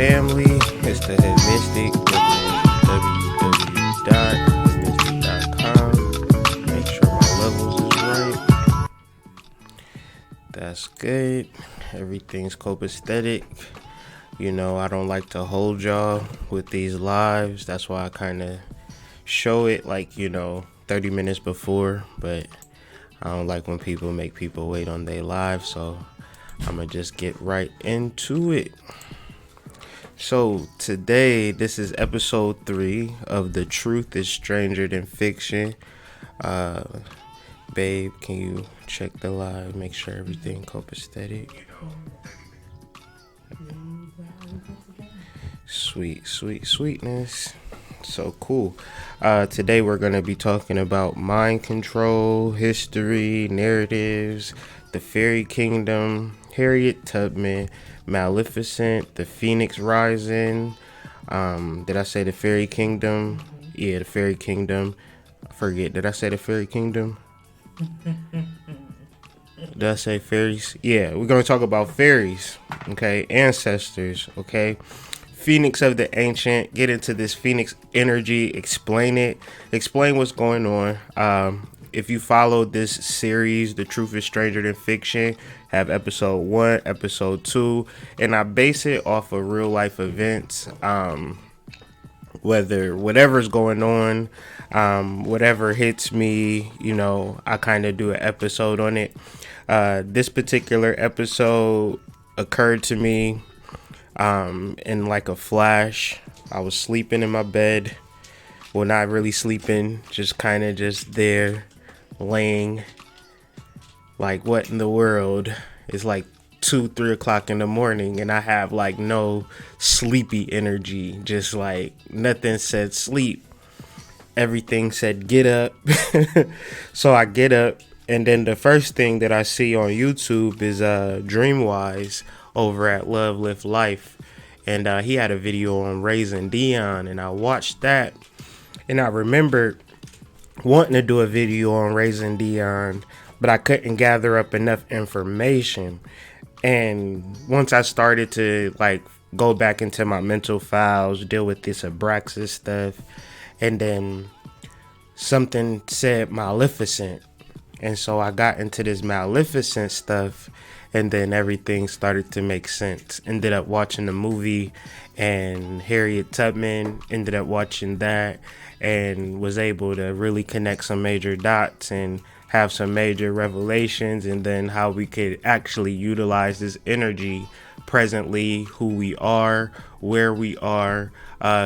family. It's the Head Mystic, www.headmystic.com. Make sure my levels is right. That's good. Everything's copacetic. You know, I don't like to hold y'all with these lives. That's why I kind of show it like, 30 minutes before. But I don't like when people make people wait on their lives. So I'm going to just get right into it. So today, this is episode 3 of The Truth is Stranger Than Fiction. Babe, can you check the live, make sure everything copacetic? Sweetness. So cool. Today we're going to be talking about mind control, history, narratives, the fairy kingdom, Harriet Tubman, Maleficent, the Phoenix Rising. Did I say the fairy kingdom? Yeah, the fairy kingdom. I forget. Did I say the fairy kingdom? Did I say fairies? Yeah, we're going to talk about fairies, okay? Ancestors, okay? Phoenix of the ancient. Get into this Phoenix energy. Explain it. Explain what's going on. If you follow this series, The Truth is Stranger Than Fiction, have episode 1, episode 2, and I base it off of real life events. Whatever's going on, whatever hits me, I kind of do an episode on it. This particular episode occurred to me in like a flash. I was sleeping in my bed. Well, not really sleeping, just kind of just there, laying. Like, what in the world? It's like 2-3 o'clock in the morning and I have like no sleepy energy, just like nothing said sleep, everything said get up. So I get up, and then the first thing that I see on YouTube is Dreamwise over at Love Lift Life, and he had a video on raising Dion, and I watched that, and I remembered wanting to do a video on raising Dion, but I couldn't gather up enough information. And once I started to like go back into my mental files, deal with this Abraxas stuff, and then something said Maleficent, and so I got into this Maleficent stuff, and then everything started to make sense. Ended up watching the movie, and Harriet Tubman, ended up watching that, and was able to really connect some major dots and have some major revelations, and then how we could actually utilize this energy presently, who we are, where we are.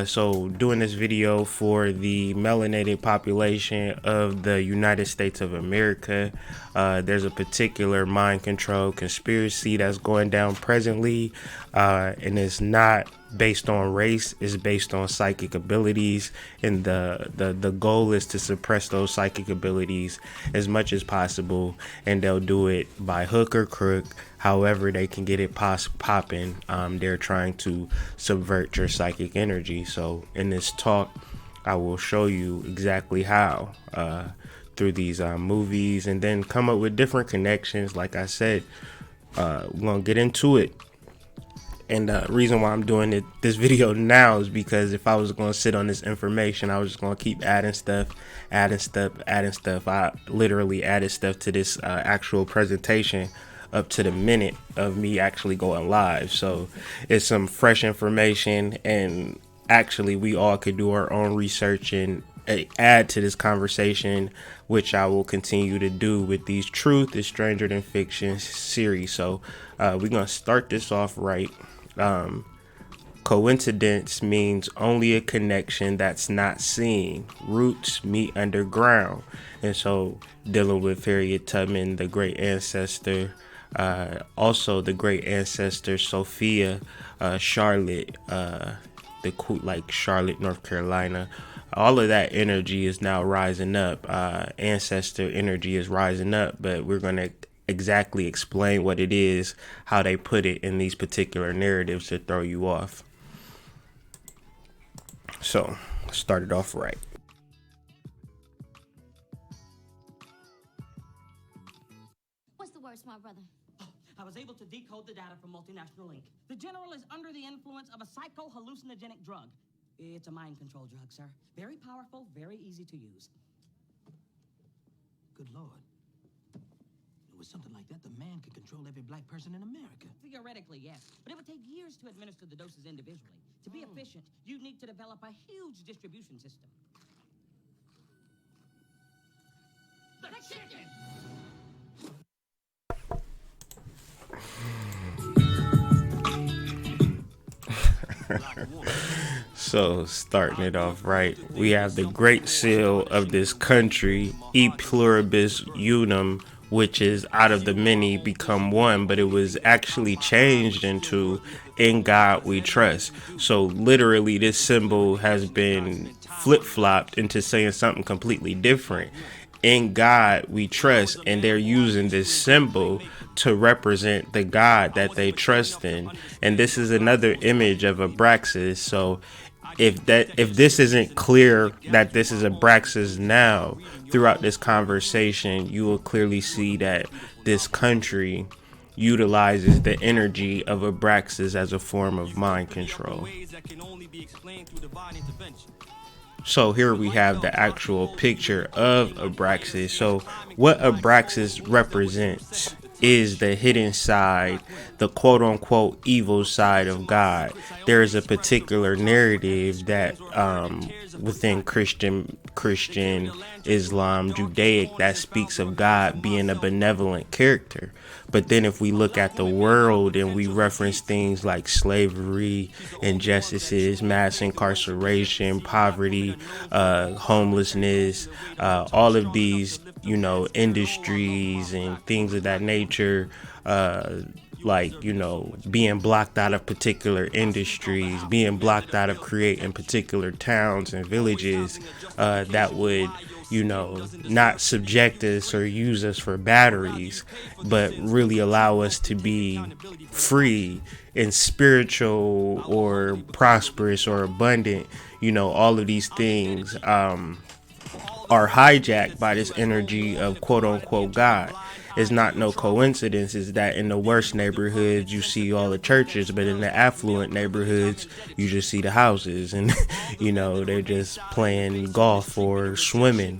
So doing this video for the melanated population of the United States of America. There's a particular mind control conspiracy that's going down presently, and it's not based on race, is based on psychic abilities, and the goal is to suppress those psychic abilities as much as possible, and they'll do it by hook or crook, however they can get it popping. They're trying to subvert your psychic energy. So in this talk, I will show you exactly how, through these movies, and then come up with different connections. Like I said, we're gonna get into it. And the reason why I'm doing this video now is because if I was going to sit on this information, I was just going to keep adding stuff. I literally added stuff to this actual presentation up to the minute of me actually going live. So it's some fresh information, and actually we all could do our own research and add to this conversation, which I will continue to do with these Truth is Stranger Than Fiction series. So we're going to start this off right. Coincidence means only a connection that's not seen. Roots meet underground. And so dealing with Harriet Tubman, the great ancestor, also the great ancestor Sophia, Charlotte, Charlotte, North Carolina. All of that energy is now rising up. Ancestor energy is rising up, but we're going to exactly explain what it is, how they put it in these particular narratives to throw you off. So, start it off right. What's the word, smart brother? I was able to decode the data from Multinational Inc. The general is under the influence of a psycho-hallucinogenic drug. It's a mind control drug, sir. Very powerful, very easy to use. Good Lord. With something like that, the man could control every black person in America. Theoretically, yes. But it would take years to administer the doses individually. To be efficient, you'd need to develop a huge distribution system. The chicken! So, starting it off right, we have the great seal of this country, E pluribus unum, which is out of the many become one, but it was actually changed into in God we trust. So literally this symbol has been flip-flopped into saying something completely different. In God we trust, and they're using this symbol to represent the God that they trust in. And this is another image of Abraxas. So if this isn't clear that this is Abraxas now, throughout this conversation, you will clearly see that this country utilizes the energy of Abraxas as a form of mind control. So here we have the actual picture of Abraxas. So what Abraxas represents is the hidden side, the quote-unquote evil side of God. There is a particular narrative that within Christian, Islam, Judaic, that speaks of God being a benevolent character. But then if we look at the world and we reference things like slavery, injustices, mass incarceration, poverty, homelessness, all of these, industries and things of that nature, being blocked out of particular industries, being blocked out of creating particular towns and villages that would, not subject us or use us for batteries, but really allow us to be free and spiritual or prosperous or abundant. All of these things are hijacked by this energy of quote unquote God. It's not no coincidence is that in the worst neighborhoods you see all the churches, but in the affluent neighborhoods you just see the houses, and they're just playing golf or swimming,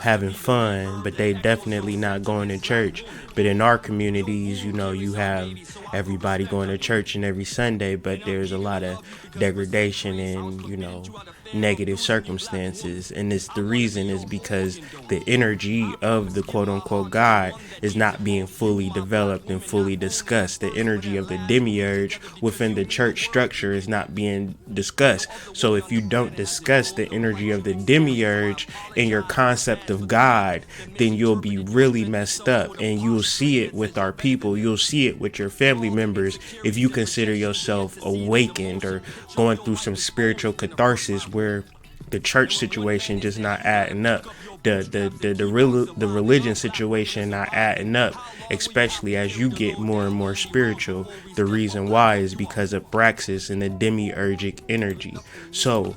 having fun, but they definitely not going to church. But in our communities, you have everybody going to church and every Sunday, but there's a lot of degradation and negative circumstances. And the reason is because the energy of the quote unquote God is not being fully developed and fully discussed. The energy of the Demiurge within the church structure is not being discussed. So if you don't discuss the energy of the Demiurge in your concept of God, then you'll be really messed up, and you'll see it with our people. You'll see it with your family members if you consider yourself awakened or going through some spiritual catharsis where the church situation just not adding up, the religion situation not adding up, especially as you get more and more spiritual. The reason why is because of Abraxas and the demiurgic energy. So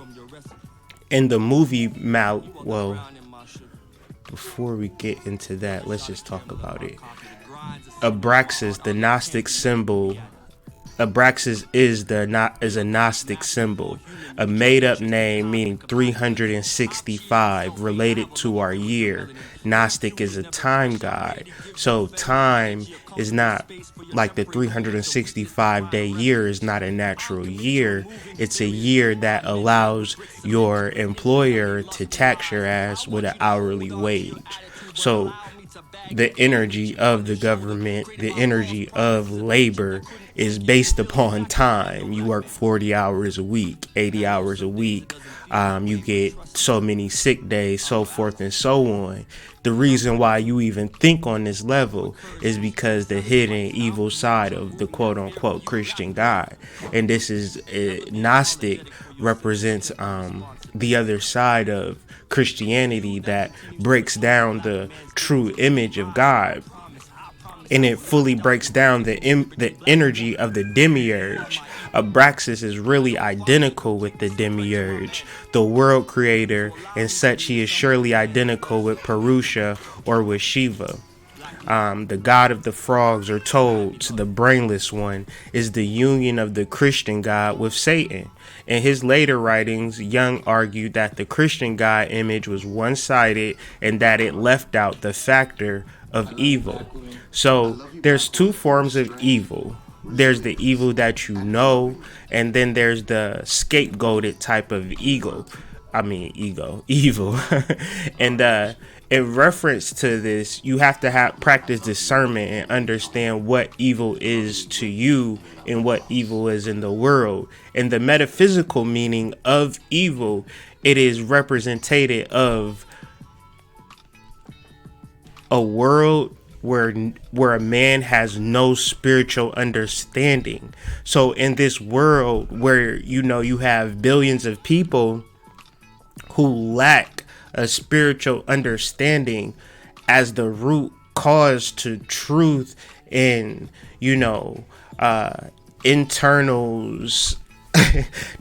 in the movie before we get into that, let's just talk about it. Abraxas, the Gnostic symbol. Abraxas is a Gnostic symbol, a made-up name meaning 365, related to our year. Gnostic is a time guide, so time is not like the 365-day year is not a natural year. It's a year that allows your employer to tax your ass with an hourly wage. So the energy of the government, the energy of labor is based upon time. You work 40 hours a week, 80 hours a week. You get so many sick days, so forth and so on. The reason why you even think on this level is because the hidden evil side of the quote unquote Christian God. And this is Gnostic represents the other side of Christianity that breaks down the true image of God, and it fully breaks down the energy of the Demiurge. Abraxas is really identical with the Demiurge, the world creator, and such he is surely identical with Purusha or with Shiva. The god of the frogs or toads, the brainless one, is the union of the Christian god with Satan. In his later writings, Jung argued that the Christian god image was one-sided and that it left out the factor of evil. So there's two forms of evil. There's the evil that you know, and then there's the scapegoated type of evil. And in reference to this, you have to practice discernment and understand what evil is to you and what evil is in the world. And the metaphysical meaning of evil, it is representative of a world where a man has no spiritual understanding. So in this world where you have billions of people who lack a spiritual understanding as the root cause to truth and internals,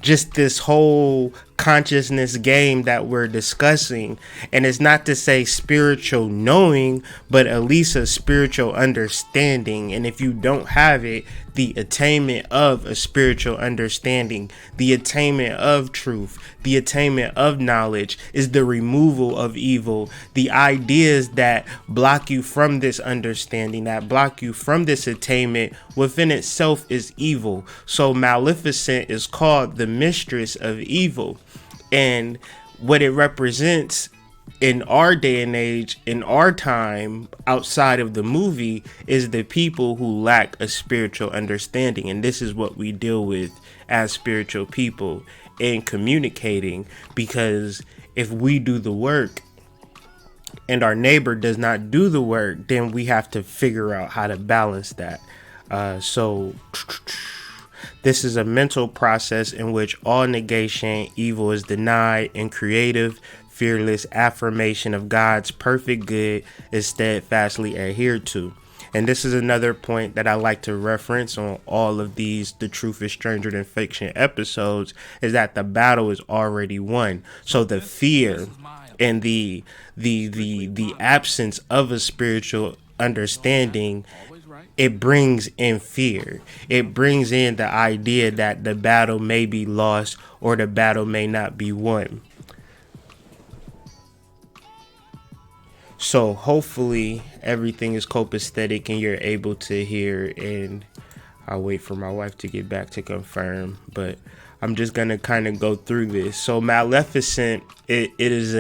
just this whole consciousness game that we're discussing. And it's not to say spiritual knowing, but at least a spiritual understanding. And if you don't have it, the attainment of a spiritual understanding, the attainment of truth, the attainment of knowledge is the removal of evil. The ideas that block you from this understanding, that block you from this attainment, within itself is evil. So Maleficent is called the mistress of evil. And what it represents in our day and age, in our time, outside of the movie, is the people who lack a spiritual understanding. And this is what we deal with as spiritual people in communicating, because if we do the work and our neighbor does not do the work, then we have to figure out how to balance that. So this is a mental process in which all negation, evil is denied, and creative, fearless affirmation of God's perfect good is steadfastly adhered to. And this is another point that I like to reference on all of these The Truth is Stranger Than Fiction episodes, is that the battle is already won. So the fear and the absence of a spiritual understanding, it brings in fear. It brings in the idea that the battle may be lost or the battle may not be won. So hopefully everything is copacetic and you're able to hear, and I'll wait for my wife to get back to confirm, but I'm just gonna kind of go through this. So Maleficent, it is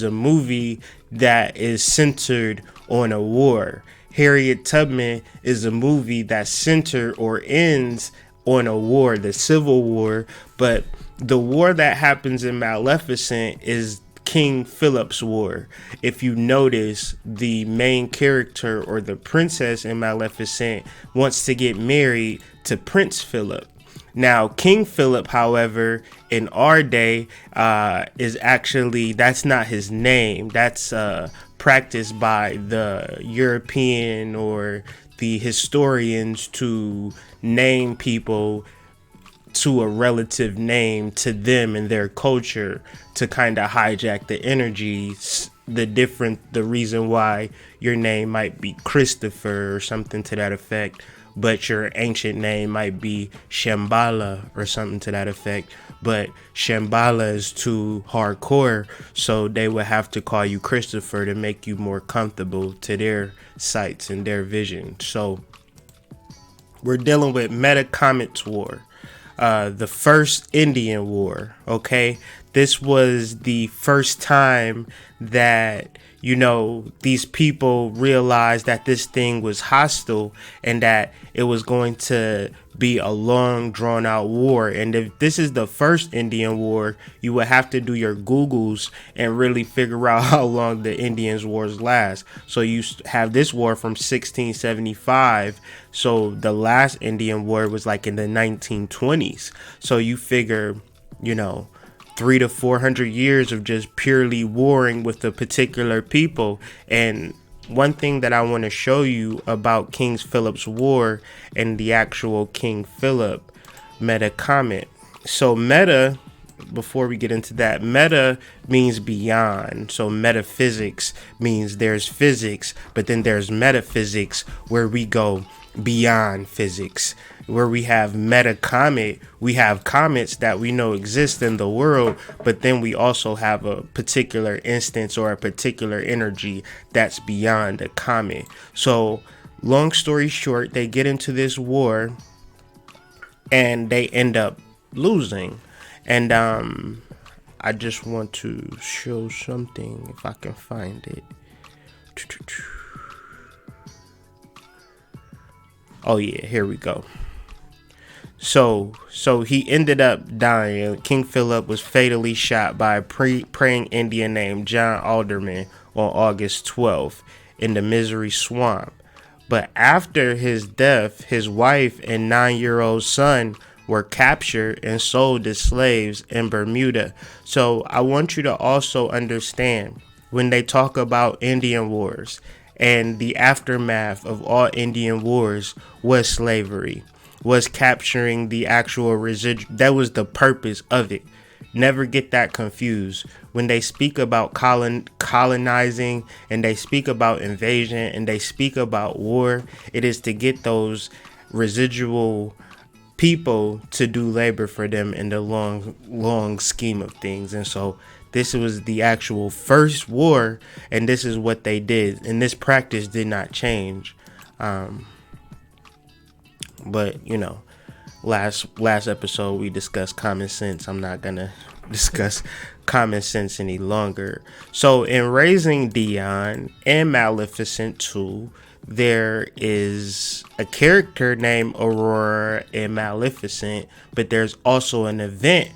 a movie that is centered on a war. Harriet Tubman is a movie that centers or ends on a war, the Civil War. But the war that happens in Maleficent is King Philip's war. If you notice, the main character or the princess in Maleficent wants to get married to Prince Philip. Now, King Philip, however, in our day, is actually, that's not his name. That's practiced by the European or the historians to name people to a relative name to them and their culture, to kind of hijack the energies, the reason why your name might be Christopher or something to that effect, but your ancient name might be Shambhala or something to that effect. But Shambhala is too hardcore, so they would have to call you Christopher to make you more comfortable to their sights and their vision. So we're dealing with Metacomet's War, the first Indian War. Okay, this was the first time that these people realized that this thing was hostile and that it was going to be a long drawn out war. And if this is the first Indian War, you would have to do your Googles and really figure out how long the Indian Wars last. So you have this war from 1675. So the last Indian War was like in the 1920s. So you figure, 300 to 400 years of just purely warring with a particular people. And one thing that I want to show you about King Philip's war and the actual King Philip Metacomet. So Meta before we get into that, meta means beyond. So metaphysics means there's physics, but then there's metaphysics where we go beyond physics. Where we have meta comet, we have comets that we know exist in the world, but then we also have a particular instance or a particular energy that's beyond a comet. So long story short, they get into this war and they end up losing. And I just want to show something if I can find it. Oh yeah, here we go. So he ended up dying. King Phillip was fatally shot by a praying Indian named John Alderman on August 12th in the Misery Swamp. But after his death, his wife and 9-year-old son were captured and sold as slaves in Bermuda. So I want you to also understand, when they talk about Indian wars and the aftermath of all Indian wars was slavery, was capturing the actual residual. That was the purpose of it. Never get that confused. When they speak about colonizing and they speak about invasion and they speak about war, it is to get those residual people to do labor for them in the long scheme of things. And so this was the actual first war, and this is what they did, and this practice did not change. But you know, last episode we discussed common sense. I'm not gonna discuss common sense any longer. So in Raising Dion and Maleficent 2, there is a character named Aurora in Maleficent, but there's also an event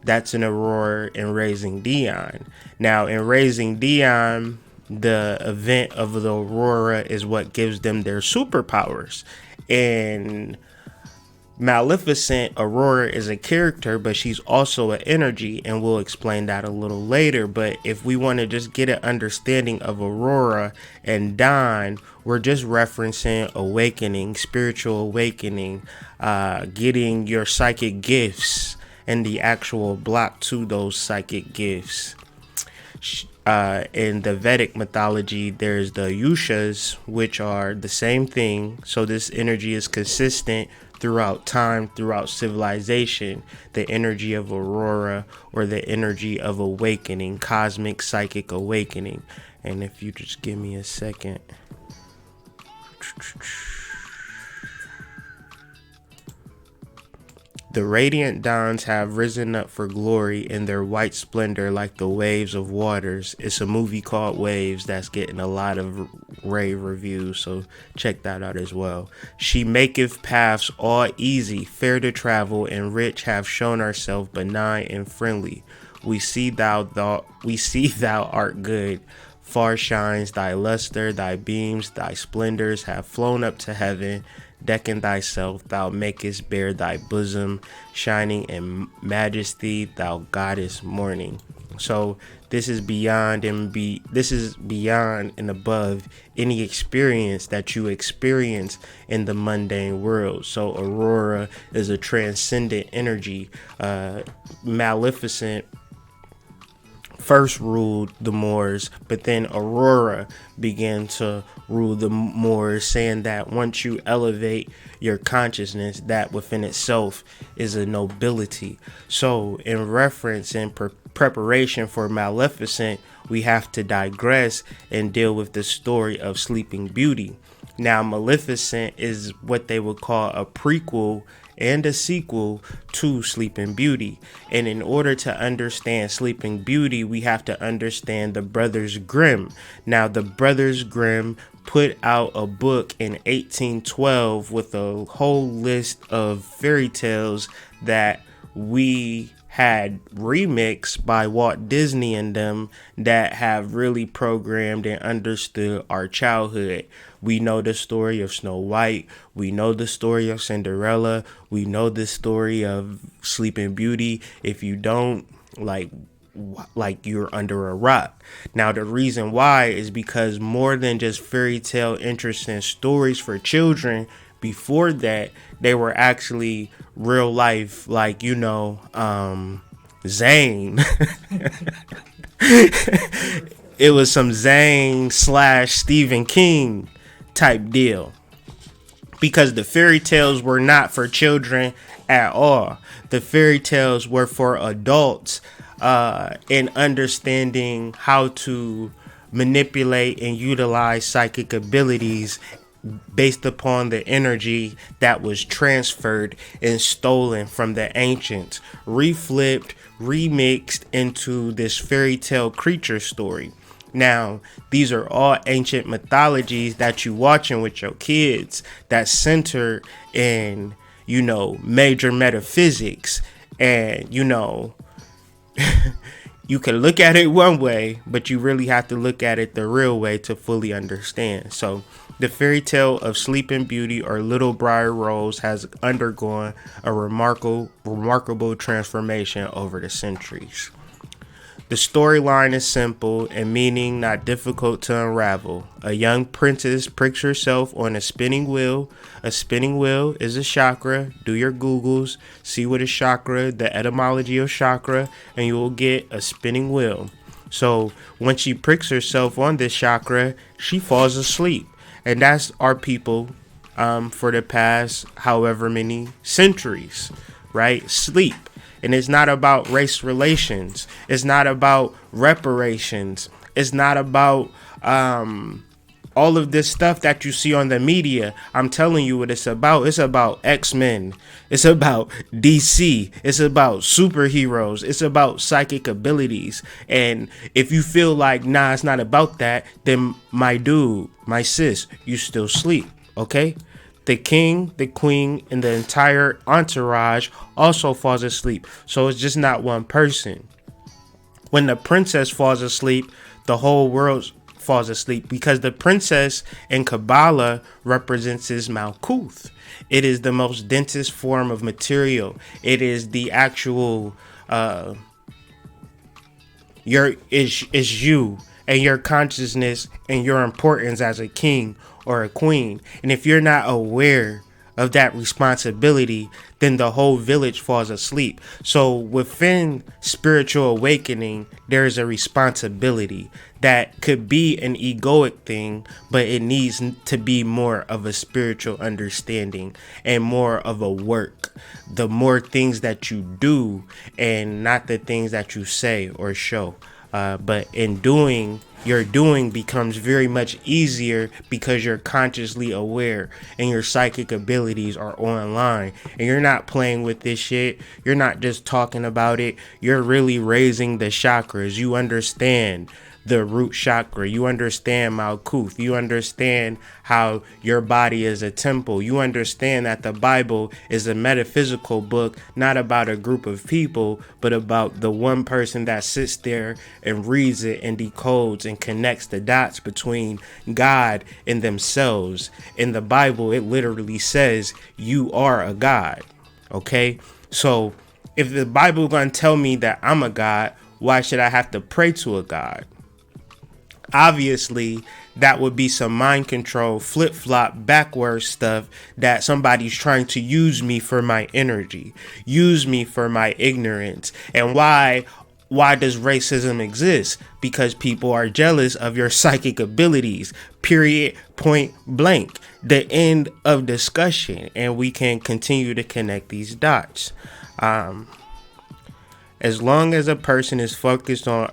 that's an Aurora in Raising Dion. Now in Raising Dion, the event of the Aurora is what gives them their superpowers. In Maleficent, Aurora is a character, but she's also an energy, and we'll explain that a little later. But if we want to just get an understanding of Aurora and Dawn, we're just referencing awakening, spiritual awakening, getting your psychic gifts and the actual block to those psychic gifts. In the Vedic mythology, there's the Yushas, which are the same thing. So this energy is consistent throughout time, throughout civilization. The energy of Aurora, or the energy of awakening, cosmic psychic awakening. And if you just give me a second. The radiant dawns have risen up for glory in their white splendor like the waves of waters. It's a movie called Waves that's getting a lot of rave reviews, so check that out as well. She maketh paths all easy, fair to travel, and rich have shown herself benign and friendly. We see thou art good. Far shines thy luster, thy beams, thy splendors have flown up to heaven. Decking thyself, thou makest bare thy bosom, shining in majesty, thou goddess morning. So this is beyond and above any experience that you experience in the mundane world. So Aurora is a transcendent energy. Maleficent first ruled the Moors, but then Aurora began to rule the Moors, saying that once you elevate your consciousness, that within itself is a nobility. So in reference and preparation for Maleficent, we have to digress and deal with the story of Sleeping Beauty. Now, Maleficent is what they would call a prequel and a sequel to Sleeping Beauty. And in order to understand Sleeping Beauty, we have to understand the Brothers Grimm. Now, the Brothers Grimm put out a book in 1812 with a whole list of fairy tales that we had remixed by Walt Disney and them that have really programmed and understood our childhood. We know the story of Snow White. We know the story of Cinderella. We know the story of Sleeping Beauty. If you don't, like you're under a rock. Now, the reason why is because more than just fairy tale interesting stories for children, before that, they were actually real life, Zane. It was some Zane / Stephen King type deal. Because the fairy tales were not for children at all. The fairy tales were for adults in understanding how to manipulate and utilize psychic abilities based upon the energy that was transferred and stolen from the ancients, reflipped, remixed into this fairy tale creature story. Now, these are all ancient mythologies that you watching with your kids that center in, major metaphysics. And, you can look at it one way, but you really have to look at it the real way to fully understand. So, the fairy tale of Sleeping Beauty or Little Briar Rose has undergone a remarkable transformation over the centuries. The storyline is simple and meaning not difficult to unravel. A young princess pricks herself on a spinning wheel. A spinning wheel is a chakra. Do your Googles, see what is chakra, the etymology of chakra, and you will get a spinning wheel. So when she pricks herself on this chakra, she falls asleep. And that's our people for the past however many centuries, right? Sleep. And it's not about race relations. It's not about reparations. It's not about all of this stuff that you see on the media. I'm telling you what it's about. It's about X-Men. It's about DC. It's about superheroes. It's about psychic abilities. And if you feel like, nah, it's not about that, then my dude, my sis, you still sleep, okay? The king, the queen, and the entire entourage also falls asleep. So it's just not one person. When the princess falls asleep, the whole world falls asleep because the princess in Kabbalah represents his Malkuth. It is the most densest form of material. It is the actual is you and your consciousness and your importance as a king or a queen. And if you're not aware of that responsibility, then the whole village falls asleep. So within spiritual awakening, there is a responsibility that could be an egoic thing, but it needs to be more of a spiritual understanding and more of a work. The more things that you do and not the things that you say or show. But in doing, your doing becomes very much easier because you're consciously aware and your psychic abilities are online and you're not playing with this shit. You're not just talking about it. You're really raising the chakras. You understand the root chakra. You understand Malkuth. You understand how your body is a temple. You understand that the Bible is a metaphysical book, not about a group of people, but about the one person that sits there and reads it and decodes and connects the dots between God and themselves. In the Bible, it literally says you are a God. Okay? So if the Bible is going to tell me that I'm a God, why should I have to pray to a God? Obviously, that would be some mind control, flip-flop, backwards stuff that somebody's trying to use me for my energy, use me for my ignorance. And why does racism exist? Because people are jealous of your psychic abilities, period, point blank. The end of discussion. And we can continue to connect these dots. As long as a person is focused on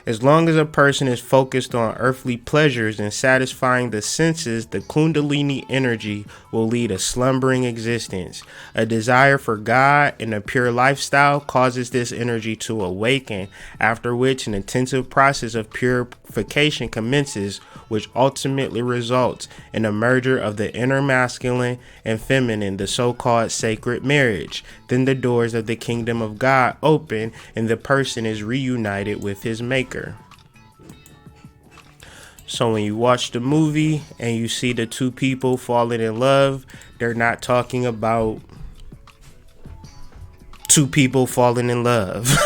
As long as a person is focused on earthly pleasures and satisfying the senses, the Kundalini energy will lead a slumbering existence. A desire for God and a pure lifestyle causes this energy to awaken, after which an intensive process of purification commences, which ultimately results in a merger of the inner masculine and feminine, the so-called sacred marriage. Then the doors of the kingdom of God open and the person is reunited with his maker. So when you watch the movie and you see the two people falling in love, they're not talking about two people falling in love.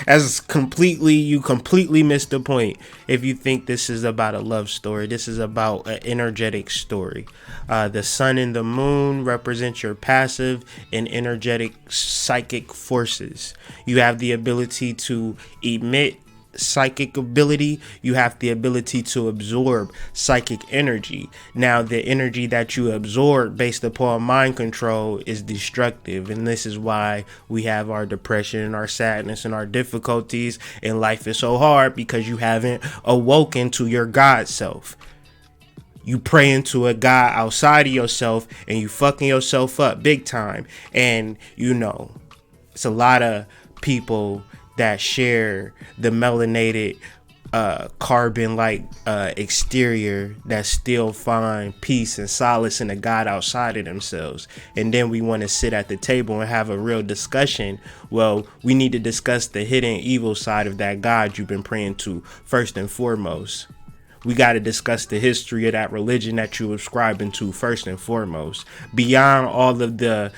You completely missed the point if you think this is about a love story. This is about an energetic story. The sun and the moon represent your passive and energetic psychic forces. You have the ability to emit psychic ability. You have the ability to absorb psychic energy. Now, the energy that you absorb based upon mind control is destructive, and this is why we have our depression and our sadness and our difficulties, and life is so hard because you haven't awoken to your God self. You pray into a God outside of yourself and you fucking yourself up big time. And it's a lot of people that share the melanated carbon like exterior that still find peace and solace in a God outside of themselves. And then we want to sit at the table and have a real discussion. Well, we need to discuss the hidden evil side of that God you've been praying to first and foremost. We got to discuss the history of that religion that you subscribing to first and foremost. Beyond all of the,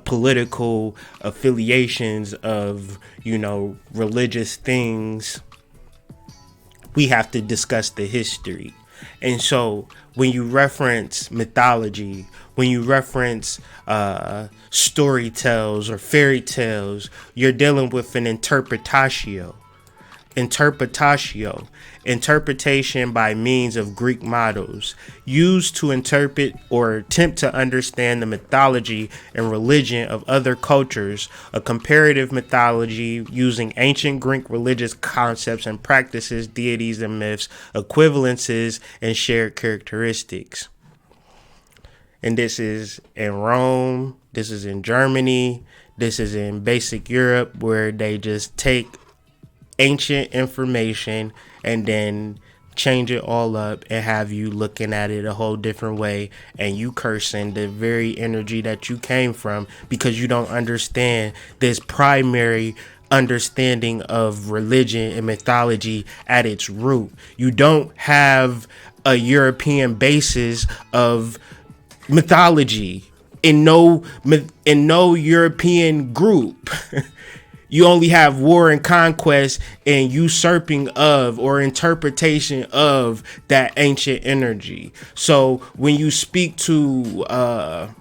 political affiliations of, religious things, we have to discuss the history. And so when you reference mythology, when you reference story tales or fairy tales, you're dealing with an interpretation by means of Greek models used to interpret or attempt to understand the mythology and religion of other cultures. A comparative mythology using ancient Greek religious concepts and practices, deities and myths, equivalences and shared characteristics. And this is in Rome, this is in Germany, this is in basic Europe, where they just take ancient information and then change it all up and have you looking at it a whole different way, and you cursing the very energy that you came from because you don't understand this primary understanding of religion and mythology at its root. You don't have a European basis of mythology in no European group. You only have war and conquest and usurping of or interpretation of that ancient energy. So when you speak to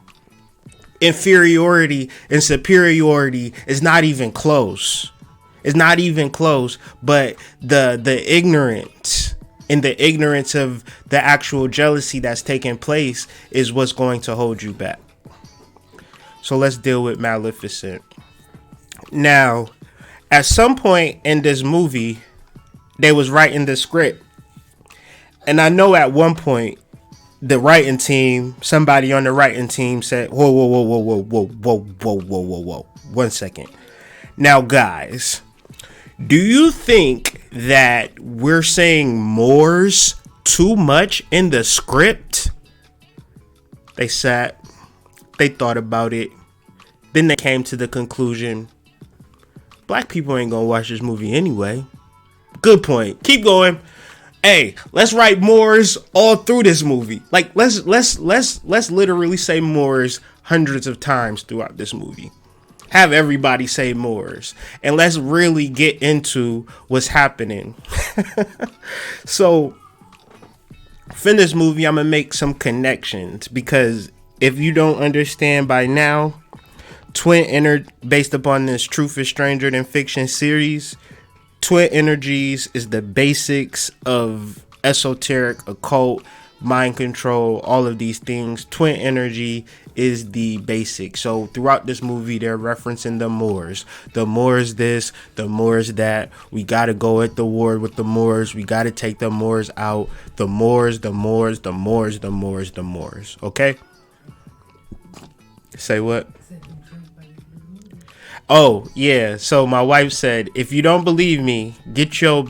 inferiority and superiority, it's not even close. It's not even close. But the ignorance and the ignorance of the actual jealousy that's taking place is what's going to hold you back. So let's deal with Maleficent. Now, at some point in this movie, they was writing the script. And I know at one point, the writing team, somebody on the writing team said, whoa. 1 second. Now, guys, do you think that we're saying Moors too much in the script? They sat, they thought about it. Then they came to the conclusion, black people ain't gonna watch this movie anyway. Good point. Keep going. Hey, let's write Moors all through this movie. Like let's literally say Moors hundreds of times throughout this movie. Have everybody say Moors, and let's really get into what's happening. So, for this movie, I'm gonna make some connections, because if you don't understand by now, based upon this Truth is Stranger Than Fiction series, twin energies is the basics of esoteric, occult, mind control, all of these things. Twin energy is the basic. So throughout this movie, they're referencing the Moors. The Moors this, the Moors that. We got to go at the war with the Moors. We got to take the Moors out. The Moors, the Moors, the Moors, the Moors, the Moors. Okay? Say what? Oh, yeah. So my wife said, if you don't believe me, get your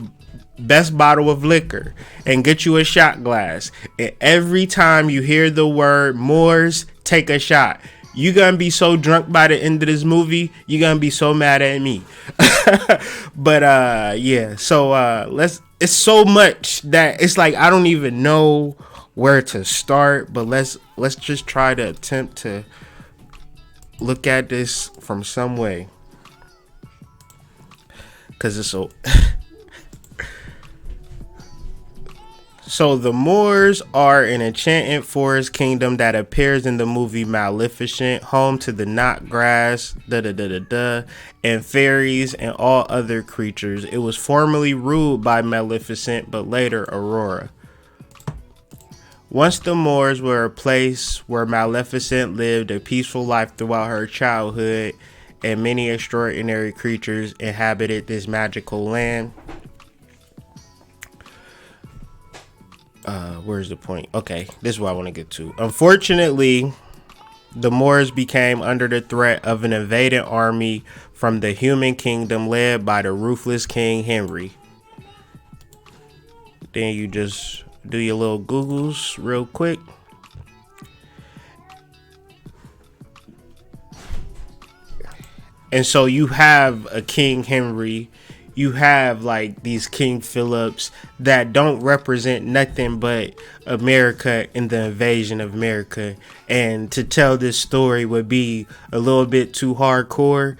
best bottle of liquor and get you a shot glass. And every time you hear the word Moors, take a shot. You're going to be so drunk by the end of this movie, you're going to be so mad at me. But yeah, so it's so much that it's like I don't even know where to start, but let's just try to attempt to look at this from some way, because it's so. So the Moors are an enchanted forest kingdom that appears in the movie Maleficent, home to the knot grass, and fairies and all other creatures. It was formerly ruled by Maleficent, but later Aurora. Once the Moors were a place where Maleficent lived a peaceful life throughout her childhood, and many extraordinary creatures inhabited this magical land. Where's the point? Okay, this is what I want to get to. Unfortunately, the Moors became under the threat of an invading army from the human kingdom led by the ruthless King Henry. Then you just do your little Googles real quick. And so you have a King Henry, you have like these King Phillips that don't represent nothing but America and the invasion of America. And to tell this story would be a little bit too hardcore.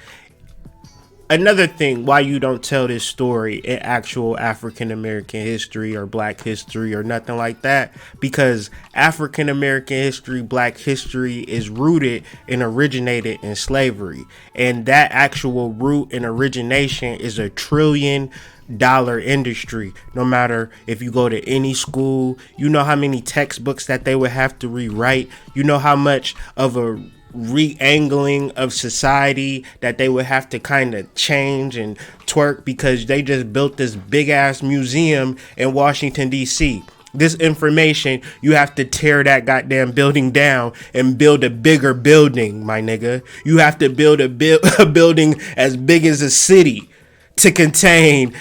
Another thing why you don't tell this story in actual African American history or black history or nothing like that, because African American history, black history is rooted and originated in slavery, and that actual root and origination is $1 trillion industry. No matter if you go to any school, you know how many textbooks that they would have to rewrite, you know how much of a re-angling of society that they would have to kind of change and twerk, because they just built this big ass museum in Washington DC. This information, you have to tear that goddamn building down and build a bigger building, my nigga. You have to build a building as big as a city to contain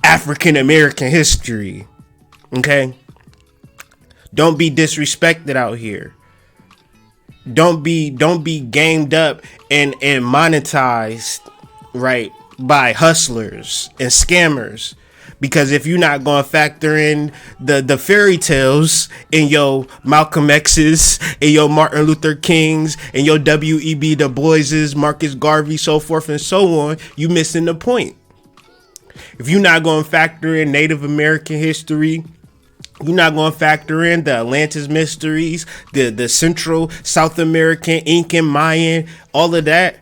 African American history. Okay? Don't be disrespected out here. Don't be gamed up and monetized, right, by hustlers and scammers. Because if you're not going to factor in the fairy tales in your Malcolm X's, in your Martin Luther King's, in your W.E.B. Du Bois's, Marcus Garvey, so forth and so on, you missing the point. If you're not going to factor in Native American history, you're not going to factor in the Atlantis mysteries, the Central South American, Incan, Mayan, all of that.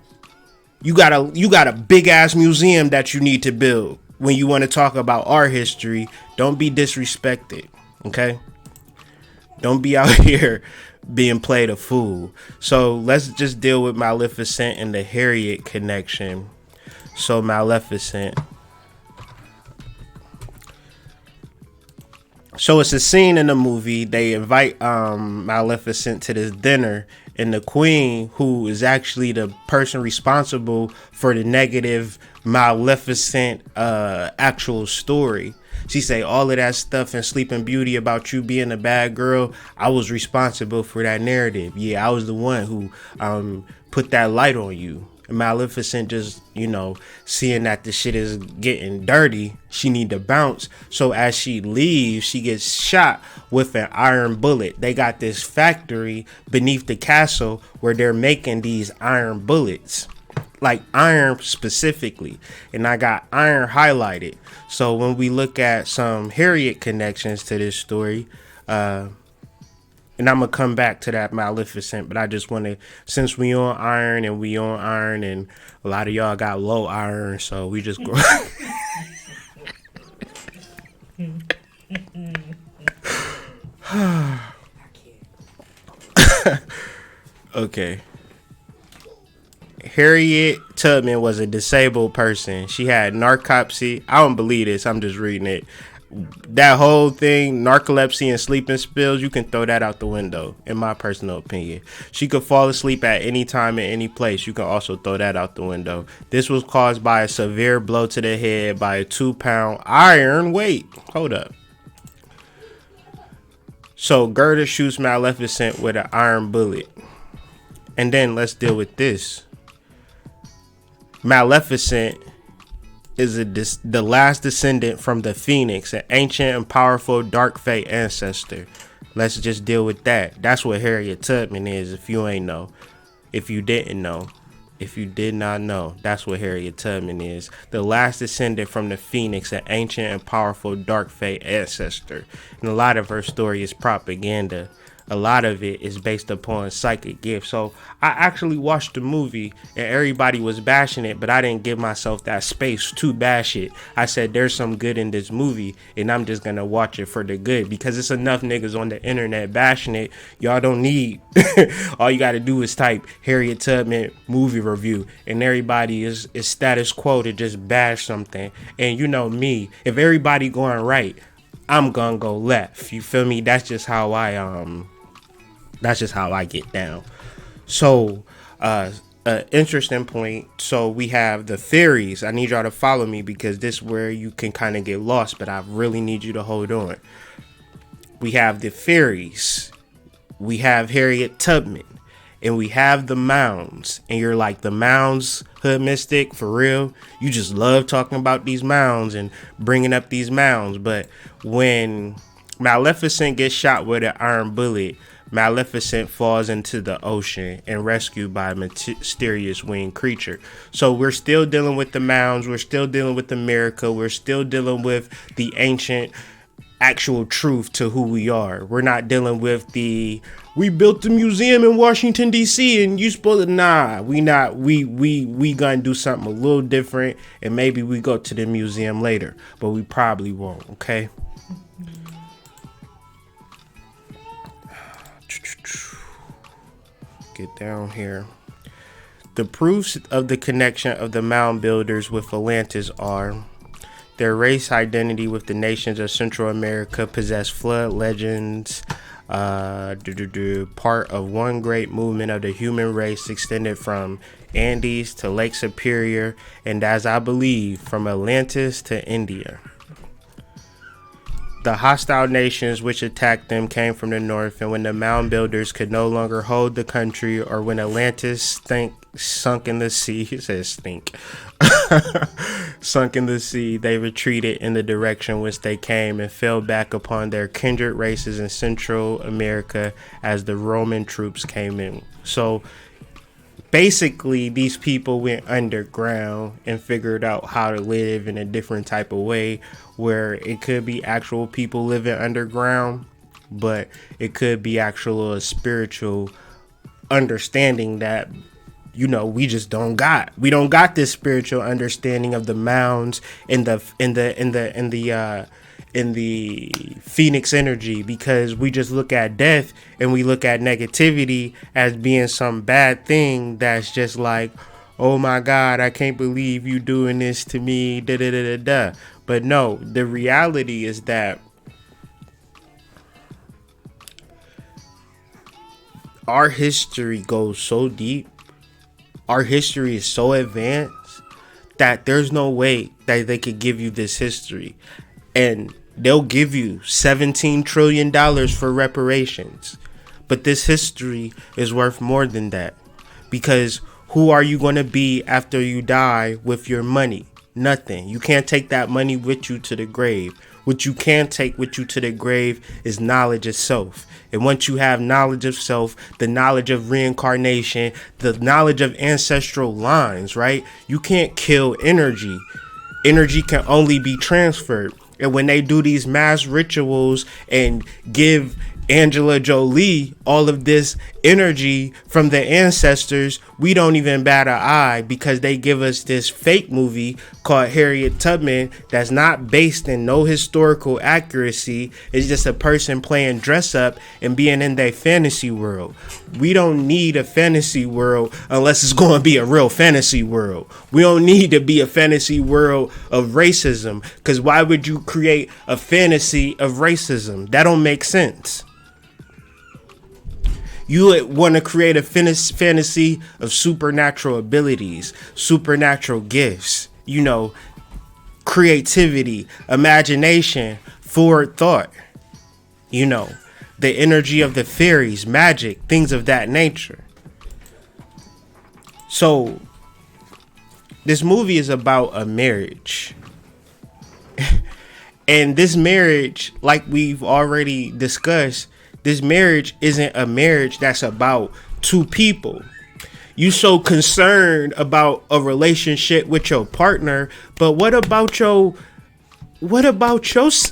You got a big ass museum that you need to build when you want to talk about our history. Don't be disrespected, okay? Don't be out here being played a fool. So let's just deal with Maleficent and the Harriet connection. So Maleficent. So it's a scene in the movie. They invite Maleficent to this dinner, and the queen, who is actually the person responsible for the negative Maleficent actual story, she say all of that stuff in Sleeping Beauty about you being a bad girl, I was responsible for that narrative. Yeah, I was the one who put that light on you. Maleficent just, seeing that the shit is getting dirty, she need to bounce. So as she leaves, she gets shot with an iron bullet. They got this factory beneath the castle where they're making these iron bullets, like iron specifically. And I got iron highlighted. So when we look at some Harriet connections to this story, and I'm going to come back to that Maleficent, but I just want to, since we on iron and a lot of y'all got low iron, so we just go. Okay. Harriet Tubman was a disabled person. She had narcolepsy. I don't believe this. I'm just reading it. That whole thing, narcolepsy and sleeping spills, you can throw that out the window, in my personal opinion. She could fall asleep at any time in any place. You can also throw that out the window. This was caused by a severe blow to the head by a 2-pound iron weight. Hold up. So Gerda shoots Maleficent with an iron bullet. And then let's deal with this. Maleficent is the last descendant from the Phoenix, an ancient and powerful dark fate ancestor. Let's just deal with that. That's what Harriet Tubman is, if you ain't know. If you didn't know. If you did not know, that's what Harriet Tubman is. The last descendant from the Phoenix, an ancient and powerful dark fate ancestor. And a lot of her story is propaganda. A lot of it is based upon psychic gifts. So I actually watched the movie and everybody was bashing it, but I didn't give myself that space to bash it. I said there's some good in this movie and I'm just gonna watch it for the good, because it's enough niggas on the internet bashing it. Y'all don't need all you gotta do is type Harriet Tubman movie review and everybody is status quo to just bash something. And you know me, if everybody going right, I'm gonna go left. You feel me? That's just how I get down. So, interesting point. So we have the Fairies. I need y'all to follow me because this is where you can kind of get lost, but I really need you to hold on. We have the Fairies. We have Harriet Tubman. And we have the Mounds. And you're like, the Mounds, hood mystic, for real? You just love talking about these Mounds and bringing up these Mounds. But when Maleficent gets shot with an iron bullet, Maleficent falls into the ocean and rescued by a mysterious winged creature. So we're still dealing with the Mounds. We're still dealing with America. We're still dealing with the ancient actual truth to who we are. We're not dealing with we built the museum in Washington D.C. and you supposed to, nah, we gonna do something a little different, and maybe we go to the museum later, but we probably won't. Okay. Get down here. The proofs of the connection of the mound builders with Atlantis are their race identity with the nations of Central America possess flood legends, part of one great movement of the human race extended from Andes to Lake Superior, and as I believe, from Atlantis to India. The hostile nations which attacked them came from the north, and when the mound builders could no longer hold the country, or when Atlantis sunk in the sea, it says stink, sunk in the sea, they retreated in the direction whence they came and fell back upon their kindred races in Central America as the Roman troops came in. So basically, these people went underground and figured out how to live in a different type of way, where it could be actual people living underground, but it could be actual spiritual understanding that, you know, we just don't got. We don't got this spiritual understanding of the mounds in the Phoenix energy, because we just look at death and we look at negativity as being some bad thing that's just like, oh my God, I can't believe you doing this to me, da da da da da. But no, the reality is that our history goes so deep, our history is so advanced that there's no way that they could give you this history. And they'll give you $17 trillion for reparations. But this history is worth more than that. Because who are you going to be after you die with your money? Nothing. You can't take that money with you to the grave. What you can take with you to the grave is knowledge of self. And once you have knowledge of self, the knowledge of reincarnation, the knowledge of ancestral lines, right? You can't kill energy. Energy can only be transferred. And when they do these mass rituals and give Angela Jolie all of this energy from the ancestors, we don't even bat an eye, because they give us this fake movie called Harriet Tubman that's not based in no historical accuracy. It's just a person playing dress up and being in their fantasy world. We don't need a fantasy world unless it's going to be a real fantasy world. We don't need to be a fantasy world of racism, because why would you create a fantasy of racism? That don't make sense. You want to create a fantasy of supernatural abilities, supernatural gifts, you know, creativity, imagination, forward thought, you know, the energy of the fairies, magic, things of that nature. So this movie is about a marriage. And this marriage, like we've already discussed, this marriage isn't a marriage that's about two people. You so concerned about a relationship with your partner, but what about your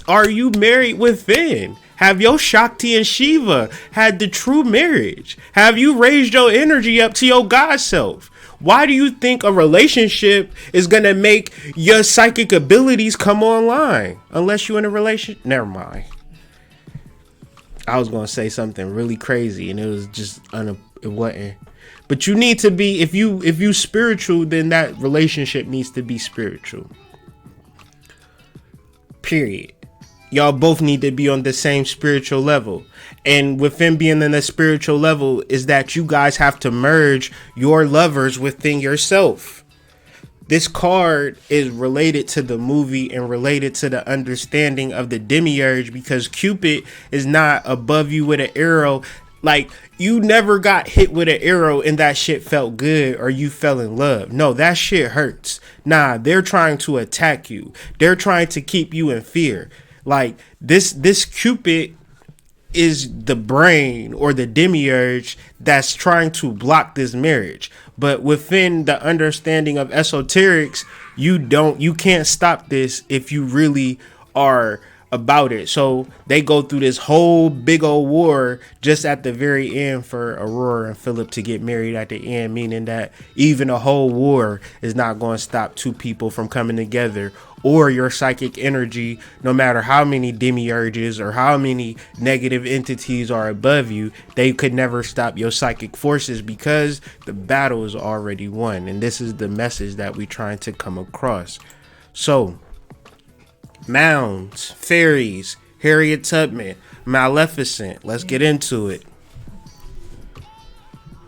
are you married within? Have your Shakti and Shiva had the true marriage? Have you raised your energy up to your God self? Why do you think a relationship is going to make your psychic abilities come online? Unless you're in a relationship. Never mind. I was going to say something really crazy and it was just, it wasn't. But you need to be, if you spiritual, then that relationship needs to be spiritual. Period. Y'all both need to be on the same spiritual level. And within being in the spiritual level is that you guys have to merge your lovers within yourself. This card is related to the movie and related to the understanding of the Demiurge, because Cupid is not above you with an arrow. Like, you never got hit with an arrow and that shit felt good or you fell in love. No, that shit hurts. Nah, they're trying to attack you. They're trying to keep you in fear. Like, this Cupid is the brain or the Demiurge that's trying to block this marriage. But within the understanding of esoterics, you can't stop this if you really are about it. So they go through this whole big old war just at the very end for Aurora and Phillip to get married at the end, meaning that even a whole war is not going to stop two people from coming together, or your psychic energy, no matter how many demiurges or how many negative entities are above you, they could never stop your psychic forces because the battle is already won. And this is the message that we're trying to come across. So Mounds, Fairies, Harriet Tubman, Maleficent. Let's get into it.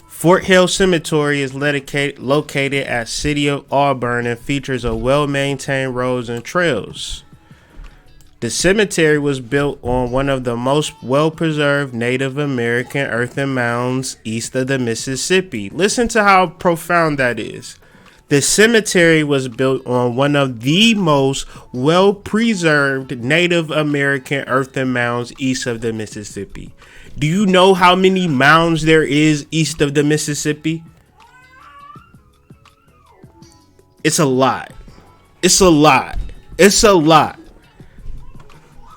Fort Hill Cemetery is located at City of Auburn and features a well-maintained roads and trails. The cemetery was built on one of the most well-preserved Native American earthen mounds east of the Mississippi. Listen to how profound that is. The cemetery was built on one of the most well-preserved Native American earthen mounds east of the Mississippi. Do you know how many mounds there is east of the Mississippi? It's a lot. It's a lot. It's a lot.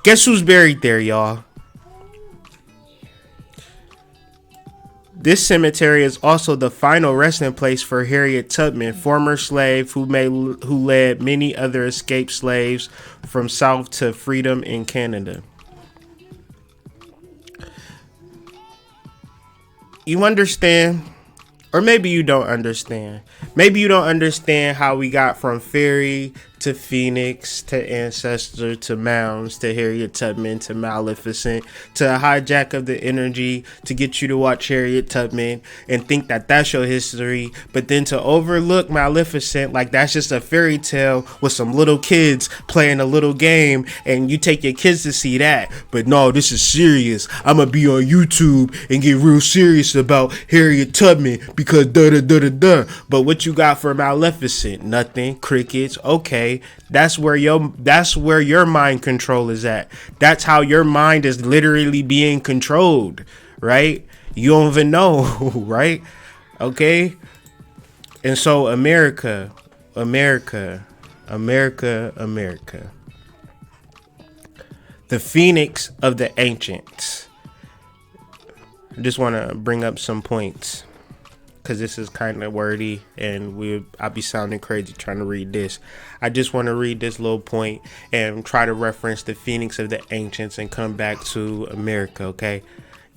Guess who's buried there, y'all? This cemetery is also the final resting place for Harriet Tubman, former slave who led many other escaped slaves from South to freedom in Canada. You understand? Or maybe you don't understand. Maybe you don't understand how we got from fairy to phoenix to ancestor to mounds to Harriet Tubman to Maleficent to a hijack of the energy to get you to watch Harriet Tubman and think that that's your history, but then to overlook Maleficent like that's just a fairy tale with some little kids playing a little game and you take your kids to see that. But no, this is serious. I'm gonna be on YouTube and get real serious about Harriet Tubman because da da da da da. But what you got for Maleficent? Nothing. Crickets. Okay. That's where your mind control is at. That's how your mind is literally being controlled, right? You don't even know, right? Okay. And so America. The phoenix of the ancients. I just want to bring up some points, because this is kind of wordy and I'll be sounding crazy trying to read this. I just want to read this little point and try to reference the phoenix of the ancients and come back to America, okay?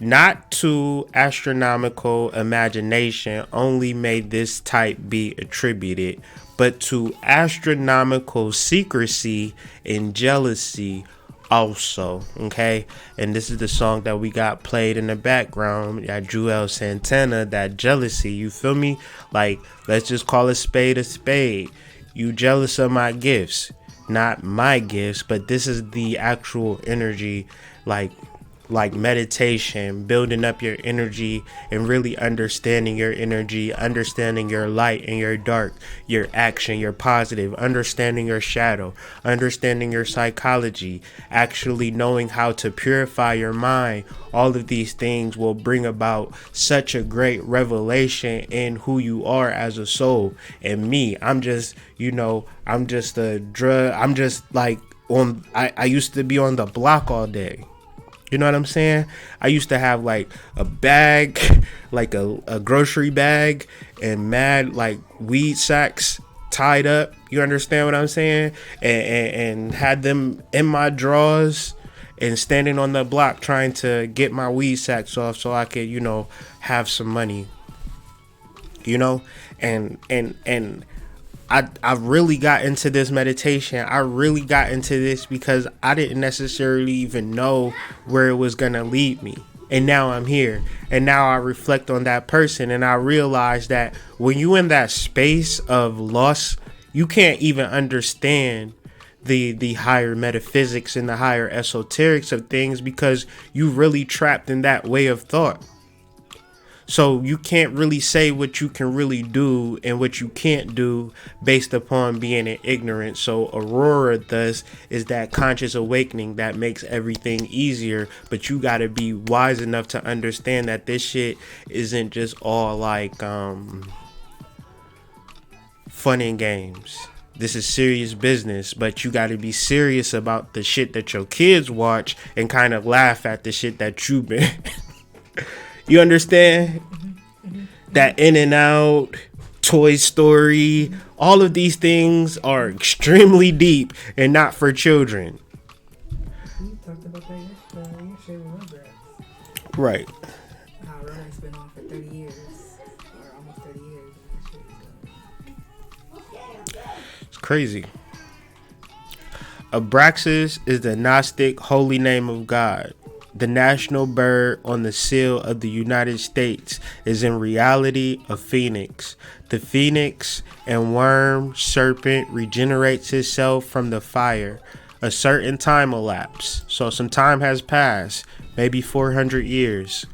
Not to astronomical imagination only may this type be attributed, but to astronomical secrecy and jealousy also, okay? And this is the song that we got played in the background, that Joel Santana, that jealousy, you feel me? Like, let's just call a spade a spade. You jealous of my gifts, not my gifts, but this is the actual energy, like like meditation, building up your energy and really understanding your energy, understanding your light and your dark, your action, your positive, understanding your shadow, understanding your psychology, actually knowing how to purify your mind. All of these things will bring about such a great revelation in who you are as a soul. And me, I'm just, I'm just a drug. I'm just like I used to be on the block all day. You know what I'm saying? I used to have like a bag, like a grocery bag, and mad like weed sacks tied up. You understand what I'm saying? And had them in my drawers and standing on the block trying to get my weed sacks off so I could, have some money. And I really got into this meditation. I really got into this because I didn't necessarily even know where it was going to lead me. And now I'm here. And now I reflect on that person and I realize that when you in that space of loss, you can't even understand the higher metaphysics and the higher esoterics of things because you really trapped in that way of thought. So you can't really say what you can really do and what you can't do based upon being in ignorance. So Aurora thus is that conscious awakening that makes everything easier. But you got to be wise enough to understand that this shit isn't just all like fun and games. This is serious business, but you got to be serious about the shit that your kids watch and kind of laugh at the shit that you've been. You understand? That In and Out, Toy Story, all of these things are extremely deep and not for children. We talked about that yesterday with Rugrats. Right. How Rugrats been on for 30 years, or almost 30 years. It's crazy. Abraxas is the Gnostic holy name of God. The national bird on the seal of the United States is in reality a phoenix. The phoenix and worm serpent regenerates itself from the fire. A certain time elapsed, so some time has passed, maybe 400 years.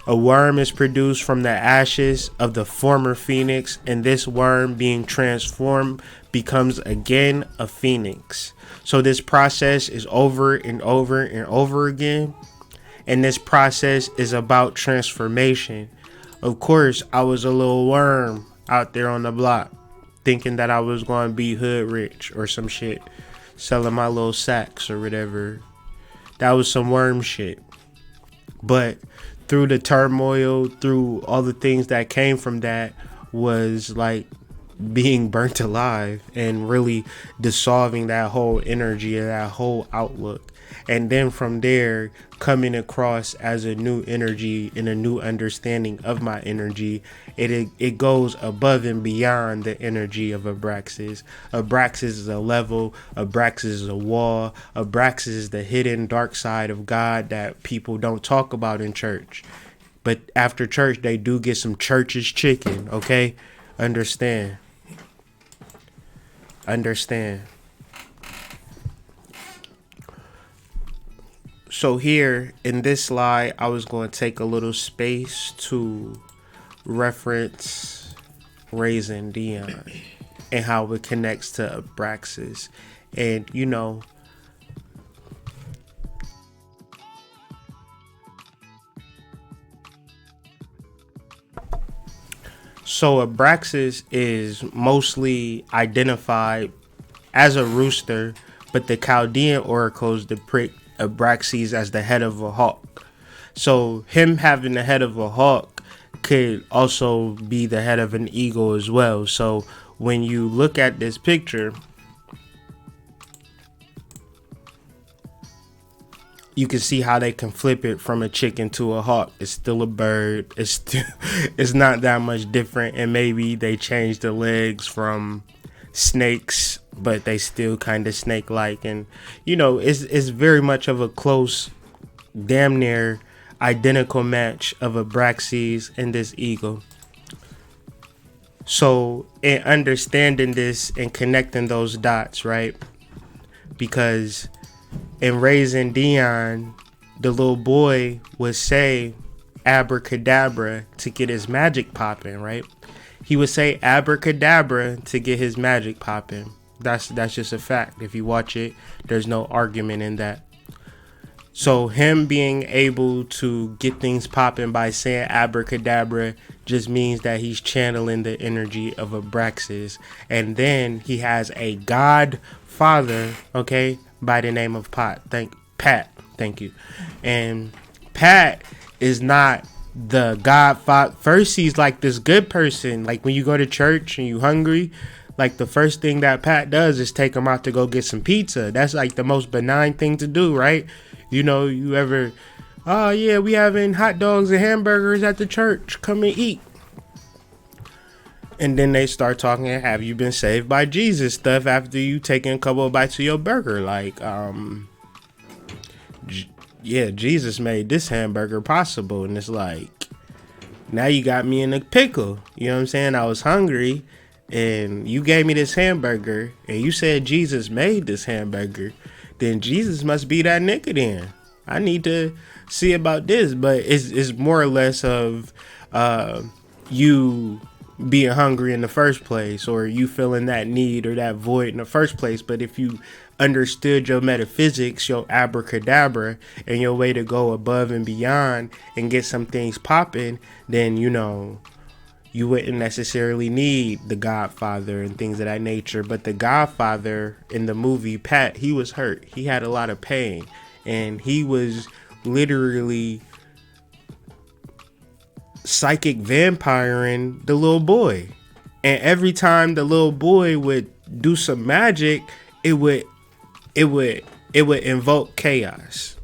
A worm is produced from the ashes of the former phoenix, and this worm being transformed becomes again a phoenix. So this process is over and over and over again. And this process is about transformation. Of course, I was a little worm out there on the block thinking that I was going to be hood rich or some shit, selling my little sacks or whatever. That was some worm shit. But through the turmoil, through all the things that came from that, was like being burnt alive and really dissolving that whole energy and that whole outlook. And then from there, coming across as a new energy and a new understanding of my energy, it goes above and beyond the energy of Abraxas. Abraxas is a level, Abraxas is a wall, Abraxas is the hidden dark side of God that people don't talk about in church. But after church, they do get some church's chicken, okay? Understand. So here in this slide, I was going to take a little space to reference Raising Dion and how it connects to Abraxas. And, so Abraxas is mostly identified as a rooster, but the Chaldean oracles depict Abraxas as the head of a hawk. So him having the head of a hawk could also be the head of an eagle as well. So when you look at this picture, you can see how they can flip it from a chicken to a hawk. It's still a bird. It's not that much different. And maybe they changed the legs from snakes, but they still kind of snake-like. And, it's very much of a close, damn near identical match of Abraxas and this eagle. So in understanding this and connecting those dots, right? Because in Raising Dion, the little boy would say abracadabra to get his magic popping, right? He would say abracadabra to get his magic popping. That's just a fact. If you watch it, there's no argument in that. So him being able to get things popping by saying abracadabra just means that he's channeling the energy of Abraxas. And then he has a godfather, okay, by the name of Pat. Thank you. And Pat is not the godfather. First, he's like this good person. Like when you go to church and you hungry, like the first thing that Pat does is take him out to go get some pizza. That's like the most benign thing to do, right? You know, you ever, oh yeah, we having hot dogs and hamburgers at the church. Come and eat. And then they start talking, have you been saved by Jesus stuff after you taking a couple of bites of your burger? Like, yeah, Jesus made this hamburger possible. And it's like, now you got me in a pickle. You know what I'm saying? I was hungry and you gave me this hamburger and you said Jesus made this hamburger. Then Jesus must be that nigga then. I need to see about this. But it's more or less of you being hungry in the first place, or you feeling that need or that void in the first place. But if you understood your metaphysics, your abracadabra, and your way to go above and beyond and get some things popping, then you know you wouldn't necessarily need the Godfather and things of that nature. But the Godfather in the movie, Pat, he was hurt. He had a lot of pain. And he was literally psychic vampiring the little boy. And every time the little boy would do some magic, it would invoke chaos.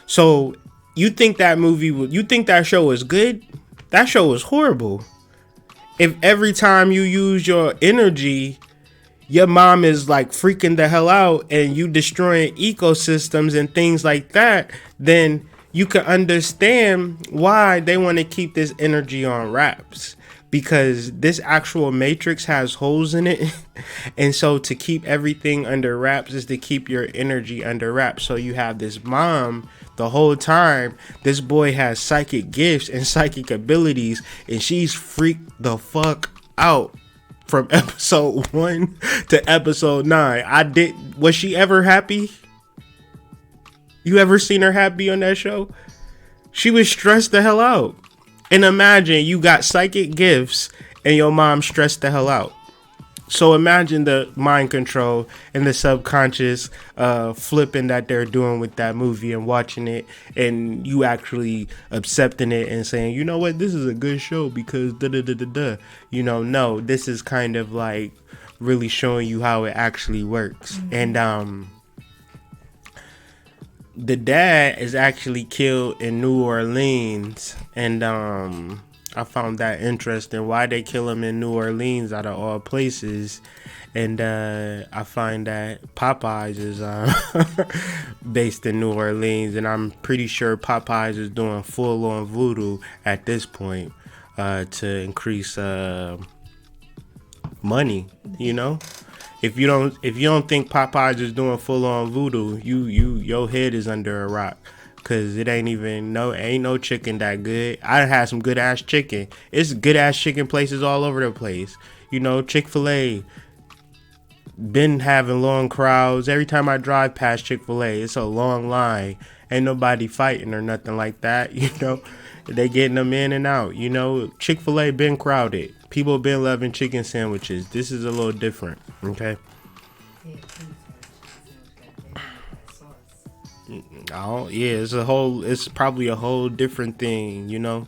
So you think that show was good? That show was horrible. If every time you use your energy, your mom is like freaking the hell out and you destroying ecosystems and things like that, then you can understand why they want to keep this energy on wraps. Because this actual matrix has holes in it. And so to keep everything under wraps is to keep your energy under wraps. So you have this mom the whole time. This boy has psychic gifts and psychic abilities. And she's freaked the fuck out from episode 1 to episode 9. Was she ever happy? You ever seen her happy on that show? She was stressed the hell out. And imagine you got psychic gifts and your mom stressed the hell out. So imagine the mind control and the subconscious flipping that they're doing with that movie and watching it, and you actually accepting it and saying, you know what, this is a good show because da-da-da-da-da. You know, no, this is kind of like really showing you how it actually works. Mm-hmm. And the dad is actually killed in New Orleans, and I found that interesting. Why they kill him in New Orleans out of all places. And I find that Popeyes is based in New Orleans, and I'm pretty sure Popeyes is doing full on voodoo at this point to increase money, you know. If you don't think Popeyes is doing full on voodoo, your head is under a rock. Cause it ain't no chicken that good. I had some good ass chicken. It's good ass chicken places all over the place. You know, Chick-fil-A been having long crowds. Every time I drive past Chick-fil-A, it's a long line. Ain't nobody fighting or nothing like that. You know, they getting them in and out. You know, Chick-fil-A been crowded. People been loving chicken sandwiches. This is a little different. Okay. Oh yeah, it's probably a whole different thing, you know.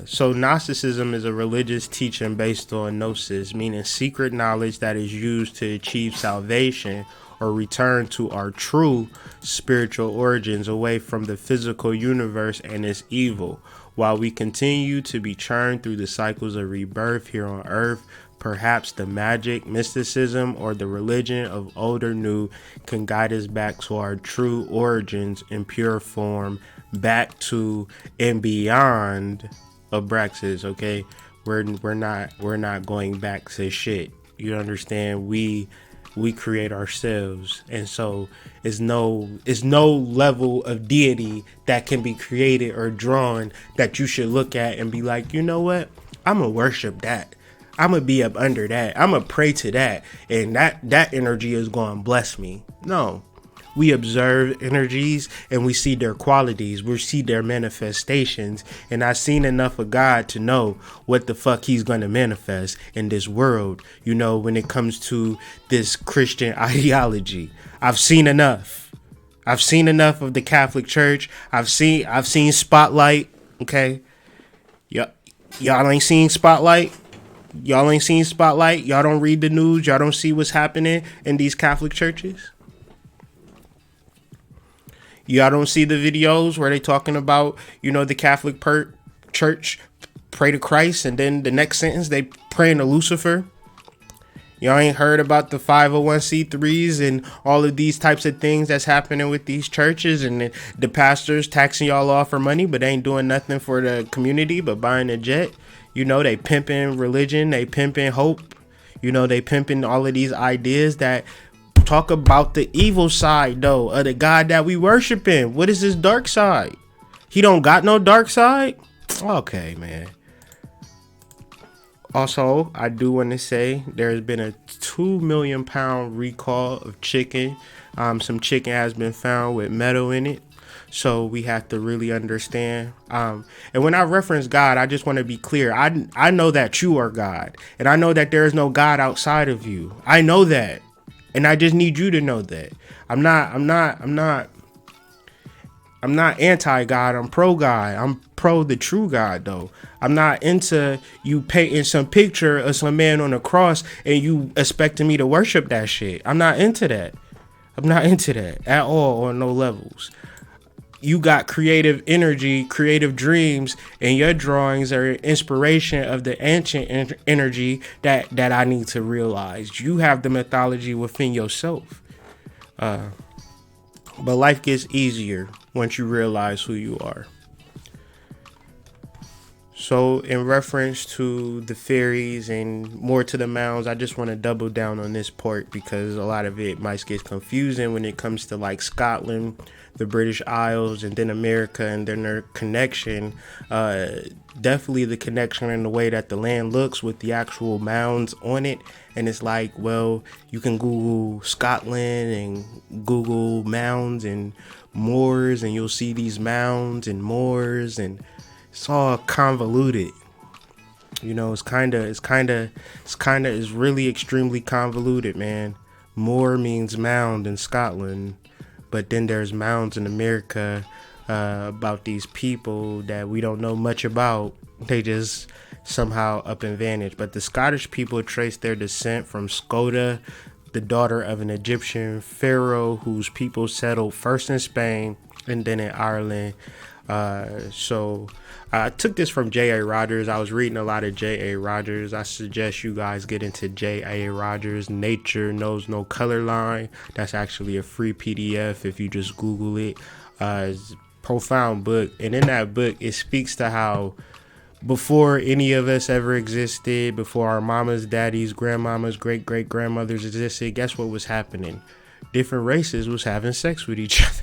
So Gnosticism is a religious teaching based on gnosis, meaning secret knowledge that is used to achieve salvation or return to our true spiritual origins away from the physical universe and its evil. While we continue to be churned through the cycles of rebirth here on earth, perhaps the magic, mysticism, or the religion of old or new can guide us back to our true origins in pure form, back to and beyond Abraxas. Okay, we're not going back to shit. You understand? We we create ourselves. And so it's no level of deity that can be created or drawn that you should look at and be like, you know what, I'm gonna worship that, I'm gonna be up under that, I'm gonna pray to that, and that energy is gonna bless me. No, we observe energies and we see their qualities, we see their manifestations. And I've seen enough of God to know what the fuck he's gonna manifest in this world, you know, when it comes to this Christian ideology. I've seen enough. I've seen enough of the Catholic Church. I've seen Spotlight. Okay. Y'all ain't seen Spotlight. Y'all ain't seen Spotlight. Y'all don't read the news. Y'all don't see what's happening in these Catholic churches. Y'all don't see the videos where they talking about, you know, the Catholic church pray to Christ, and then the next sentence they praying to Lucifer. Y'all ain't heard about the 501c3s and all of these types of things that's happening with these churches, and the pastors taxing y'all off for money, but they ain't doing nothing for the community but buying a jet. You know, they pimping religion, they pimping hope. You know, they pimping all of these ideas that talk about the evil side, though, of the God that we worshiping. What is his dark side? He don't got no dark side? Okay, man. Also, I do want to say there's been a 2 million pound recall of chicken. Some chicken has been found with metal in it. So we have to really understand. And when I reference God, I just want to be clear. I know that you are God. And I know that there is no God outside of you. I know that. And I just need you to know that. I'm not anti-God. I'm pro-God. I'm pro the true God, though. I'm not into you painting some picture of some man on a cross and you expecting me to worship that shit. I'm not into that. I'm not into that at all on no levels. You got creative energy, creative dreams, and your drawings are inspiration of the ancient energy that I need to realize. You have the mythology within yourself. But life gets easier once you realize who you are. So in reference to the fairies and more to the mounds, I just want to double down on this part because a lot of it might get confusing when it comes to like Scotland, the British Isles, and then America, and then their connection. Definitely the connection in the way that the land looks with the actual mounds on it. And it's like, well, you can Google Scotland and Google mounds and moors, and you'll see these mounds and moors, and it's all convoluted. You know, it's really extremely convoluted, man. Moor means mound in Scotland, but then there's mounds in America about these people that we don't know much about. They just somehow up and vanish. But the Scottish people trace their descent from Skoda, the daughter of an Egyptian pharaoh whose people settled first in Spain and then in Ireland. So I took this from J.A. Rogers. I was reading a lot of J.A. Rogers. I suggest you guys get into J.A. Rogers' Nature Knows No Color Line. That's actually a free PDF if you just Google it. It's a profound book. And in that book, it speaks to how before any of us ever existed, before our mamas, daddies, grandmamas, great-great-grandmothers existed, guess what was happening? Different races was having sex with each other.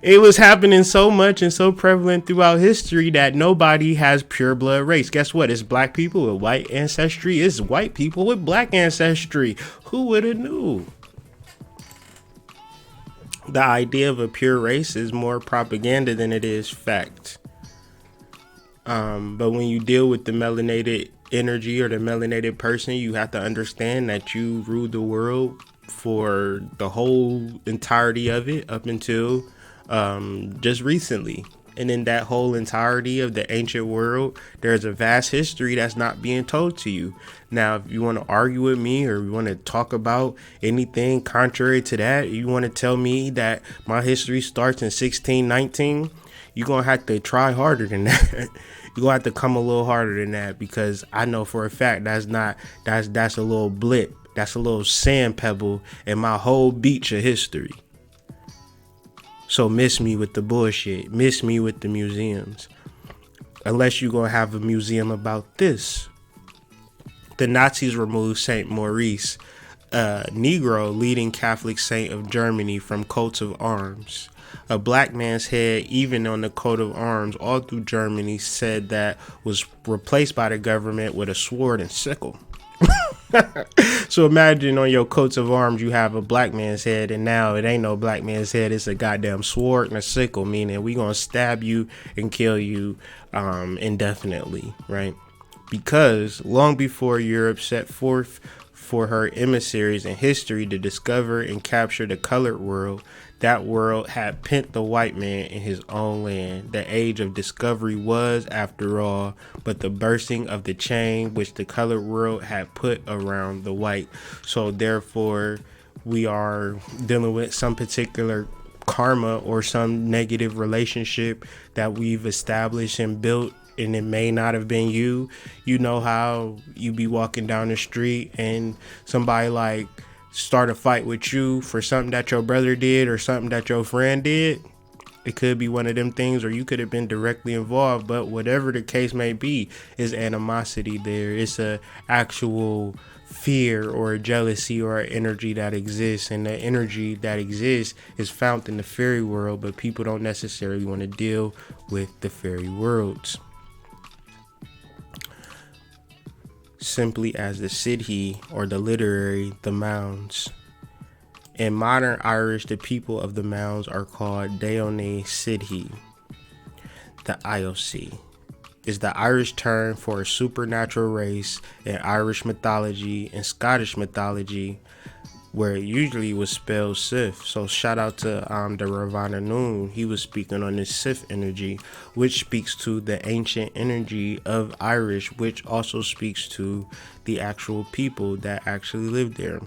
It was happening so much and so prevalent throughout history that nobody has pure blood race. Guess what? It's black people with white ancestry. It's white people with black ancestry. Who would have knew? The idea of a pure race is more propaganda than it is fact. But when you deal with the melanated energy or the melanated person, you have to understand that you ruled the world for the whole entirety of it up until just recently. And in that whole entirety of the ancient world, there's a vast history that's not being told to you. Now, if you want to argue with me or you want to talk about anything contrary to that, you want to tell me that my history starts in 1619, you're going to have to try harder than that. You're going to have to come a little harder than that, because I know for a fact that's a little blip. That's a little sand pebble in my whole beach of history. So miss me with the bullshit. Miss me with the museums. Unless you're going to have a museum about this. The Nazis removed Saint Maurice, a Negro leading Catholic saint of Germany, from coats of arms. A black man's head, even on the coat of arms all through Germany, said that was replaced by the government with a sword and sickle. So imagine on your coats of arms you have a black man's head, and now it ain't no black man's head, it's a goddamn sword and a sickle, meaning we gonna stab you and kill you indefinitely, right? Because long before Europe set forth for her emissaries in history to discover and capture the colored world, that world had pent the white man in his own land. The age of discovery was, after all, but the bursting of the chain which the colored world had put around the white. So therefore, we are dealing with some particular karma or some negative relationship that we've established and built, and it may not have been you. You know how you be walking down the street and somebody like start a fight with you for something that your brother did or something that your friend did. It could be one of them things, or you could have been directly involved, but whatever the case may be, is animosity there. It's a actual fear or a jealousy or an energy that exists, and the energy that exists is found in the fairy world, but people don't necessarily want to deal with the fairy worlds. Simply as the Sidhe, or the literary, the Mounds. In modern Irish, the people of the Mounds are called Daoine Sidhe. The IOC is the Irish term for a supernatural race in Irish mythology and Scottish mythology, where it usually was spelled Sith. So shout out to the Ravana Noon. He was speaking on this Sith energy, which speaks to the ancient energy of Irish, which also speaks to the actual people that actually lived there.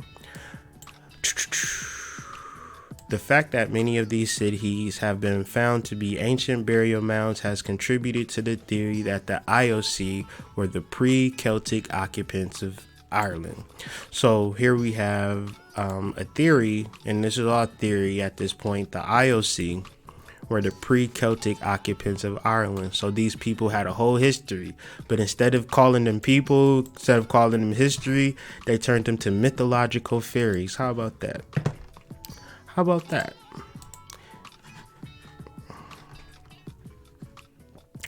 The fact that many of these Sidhes have been found to be ancient burial mounds has contributed to the theory that the IOC were the pre-Celtic occupants of Ireland. So here we have a theory, and this is all theory at this point. The IOC were the pre-Celtic occupants of Ireland. So these people had a whole history, but instead of calling them people, instead of calling them history, they turned them to mythological fairies. How about that? How about that?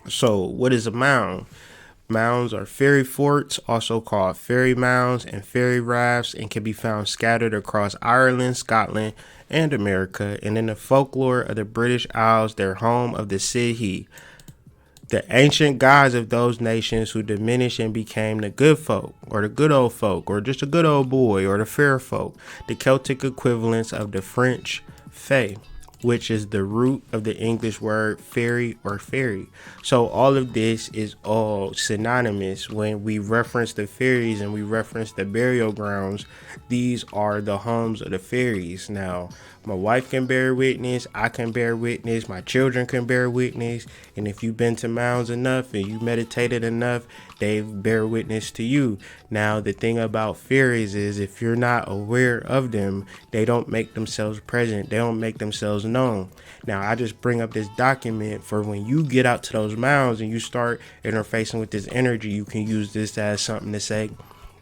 So what is a mound? Mounds are fairy forts, also called fairy mounds and fairy rafts, and can be found scattered across Ireland, Scotland, and America. And in the folklore of the British Isles, they're home of the Sidhe, the ancient gods of those nations who diminished and became the good folk, or the good old folk, or just a good old boy, or the fair folk, the Celtic equivalents of the French fae, which is the root of the English word fairy or fairy. So all of this is all synonymous. When we reference the fairies and we reference the burial grounds, these are the homes of the fairies. Now, my wife can bear witness, I can bear witness, my children can bear witness, and if you've been to mounds enough and you meditated enough, they bear witness to you. Now, the thing about fairies is if you're not aware of them, they don't make themselves present. They don't make themselves known. Now, I just bring up this document for when you get out to those mounds and you start interfacing with this energy, you can use this as something to say,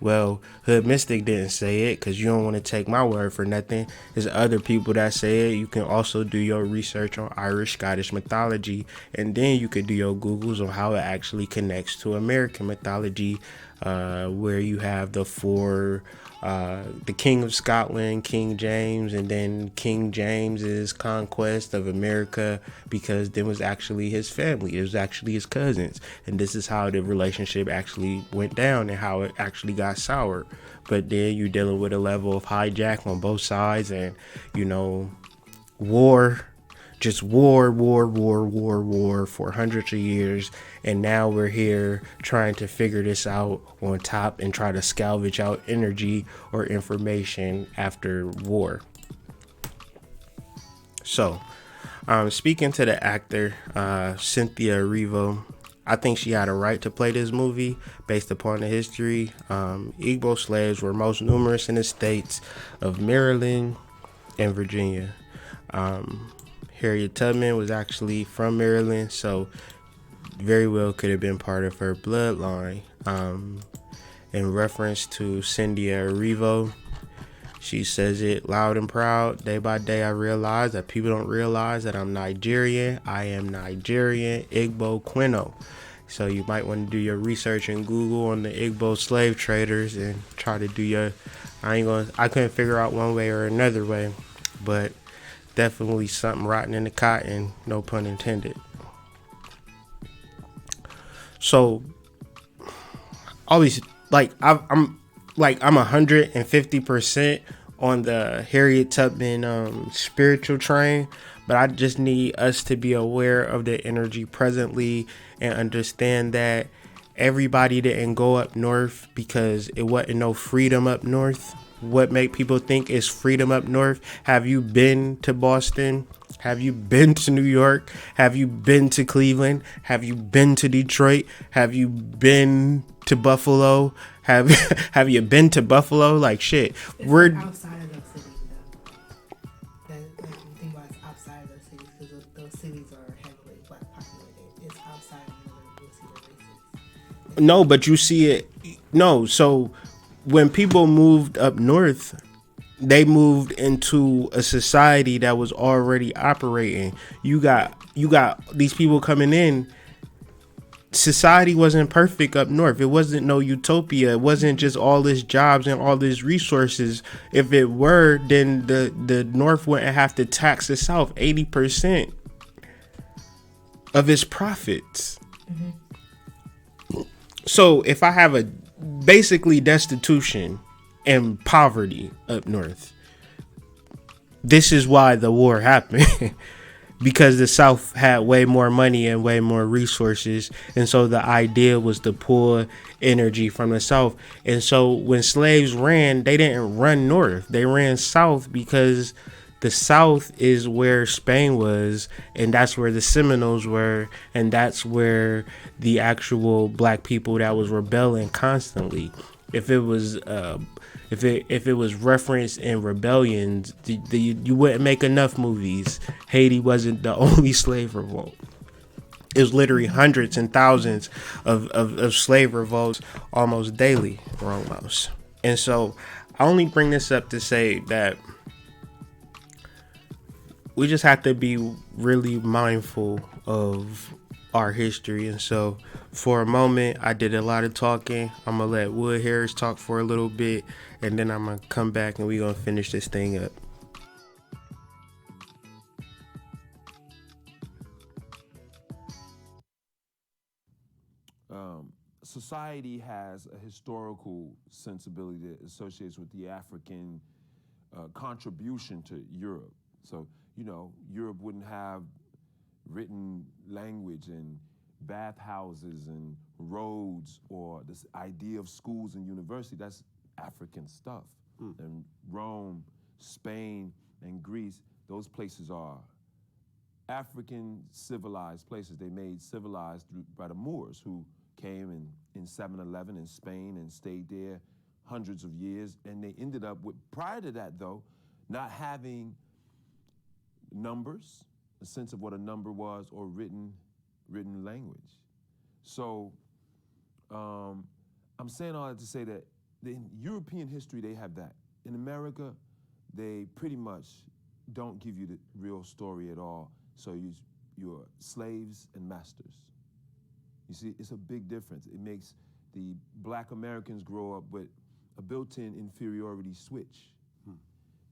well, Hood Mystic didn't say it, because you don't want to take my word for nothing. There's other people that say it. You can also do your research on Irish, Scottish mythology, and then you could do your Googles on how it actually connects to American mythology, where you have the four, the King of Scotland, King James, and then King James's conquest of America, because then was actually his family. It was actually his cousins, and this is how the relationship actually went down and how it actually got sour. But then you're dealing with a level of hijack on both sides, and war. Just war for hundreds of years, and now we're here trying to figure this out on top and try to salvage out energy or information after war. So, speaking to the actor, Cynthia Erivo, I think she had a right to play this movie based upon the history. Igbo slaves were most numerous in the states of Maryland and Virginia. Harriet Tubman was actually from Maryland, so very well could have been part of her bloodline. in reference to Cynthia Erivo. She says it loud and proud. Day by day, I realize that people don't realize that I'm Nigerian. I am Nigerian, Igbo Quino. So you might want to do your research in Google on the Igbo slave traders and try to do your. I couldn't figure out one way or another way, but definitely something rotten in the cotton. No pun intended. So always I'm 150% on the Harriet Tubman spiritual train, but I just need us to be aware of the energy presently and understand that everybody didn't go up north because it wasn't no freedom up north. What make people think is freedom up north? Have you been to Boston? Have you been to New York? Have you been to Cleveland? Have you been to Detroit? Have you been to Buffalo? Have you been to Buffalo? Like shit. We're outside of those cities though. That, like, you think about it's outside of those cities because those cities are heavily black populated. It's outside of you'll see the races. No, but you see it. No, so when people moved up north, they moved into a society that was already operating. You got these people coming in. Society wasn't perfect up north. It wasn't no utopia. It wasn't just all these jobs and all these resources. If it were, then the north wouldn't have to tax the south 80% of its profits. Mm-hmm. So if I have a basically destitution and poverty up north, this is why the war happened. Because the South had way more money and way more resources. And so the idea was to pull energy from the South. And so when slaves ran, they didn't run north. They ran south because the South is where Spain was. And that's where the Seminoles were. And that's where the actual black people that was rebelling constantly. If it was if it was referenced in rebellions, you wouldn't make enough movies. Haiti wasn't the only slave revolt. It was literally hundreds and thousands of slave revolts almost daily, almost. And so I only bring this up to say that we just have to be really mindful of our history. And so for a moment, I did a lot of talking. I'm going to let Wood Harris talk for a little bit, and then I'm going to come back and we're going to finish this thing up. Society has a historical sensibility that associates with the African contribution to Europe. So, Europe wouldn't have written language and bathhouses and roads or this idea of schools and university. That's African stuff. And Rome, Spain, and Greece, those places are African civilized places. They made civilized by the Moors, who came in 711 in Spain and stayed there hundreds of years. And they ended up with, prior to that though, not having numbers, a sense of what a number was, or written language. So I'm saying all that to say that in European history, they have that. In America, they pretty much don't give you the real story at all. So you're slaves and masters. You see, it's a big difference. It makes the black Americans grow up with a built-in inferiority switch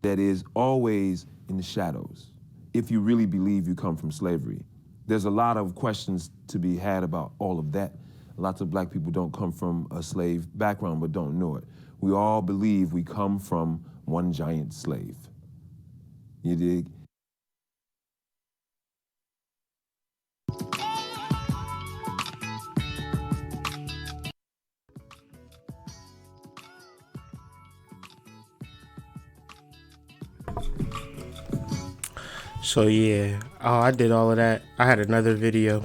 that is always in the shadows, if you really believe you come from slavery. There's a lot of questions to be had about all of that. Lots of black people don't come from a slave background but don't know it. We all believe we come from one giant slave. You dig? So yeah, I did all of that. I had another video.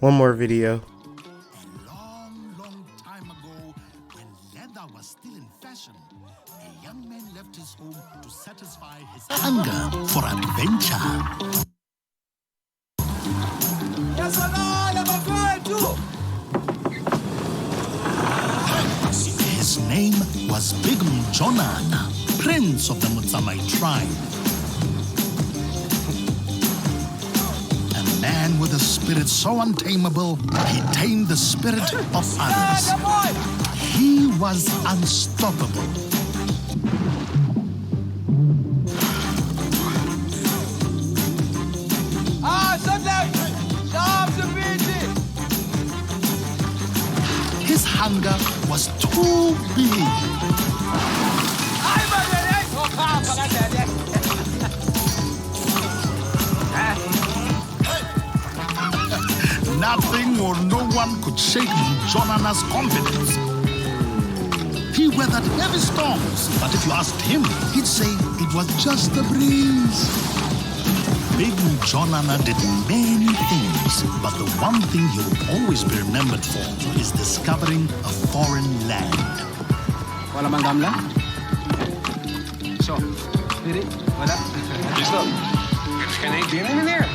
One more video. A long time ago, when leather was still in fashion, a young man left his home to satisfy his hunger for adventure. Yes, I am afraid too. was Big Mjonana, prince of the Mutsamai tribe. A man with a spirit so untamable, he tamed the spirit of others. He was unstoppable. His hunger was too big. Nothing or no one could shake Jonana's confidence. He weathered heavy storms, but if you asked him, he'd say it was just a breeze. Big Jonana did many things, but the one thing he'll always be remembered for is discovering a foreign land. Wala mang gamla? So, diri, wala. Listo. Can I get in there?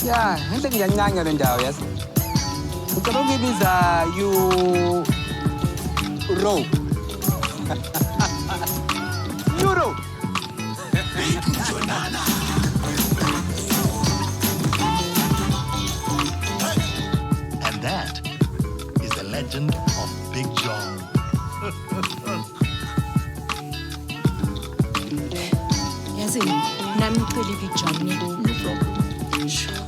Yeah, hindi ganyan nga rin daw, yes? Magkaroon ibiza, you... row. Euro. And that is the legend of Big John. Yazi, nami kweli Big John ni. No problem. Sure.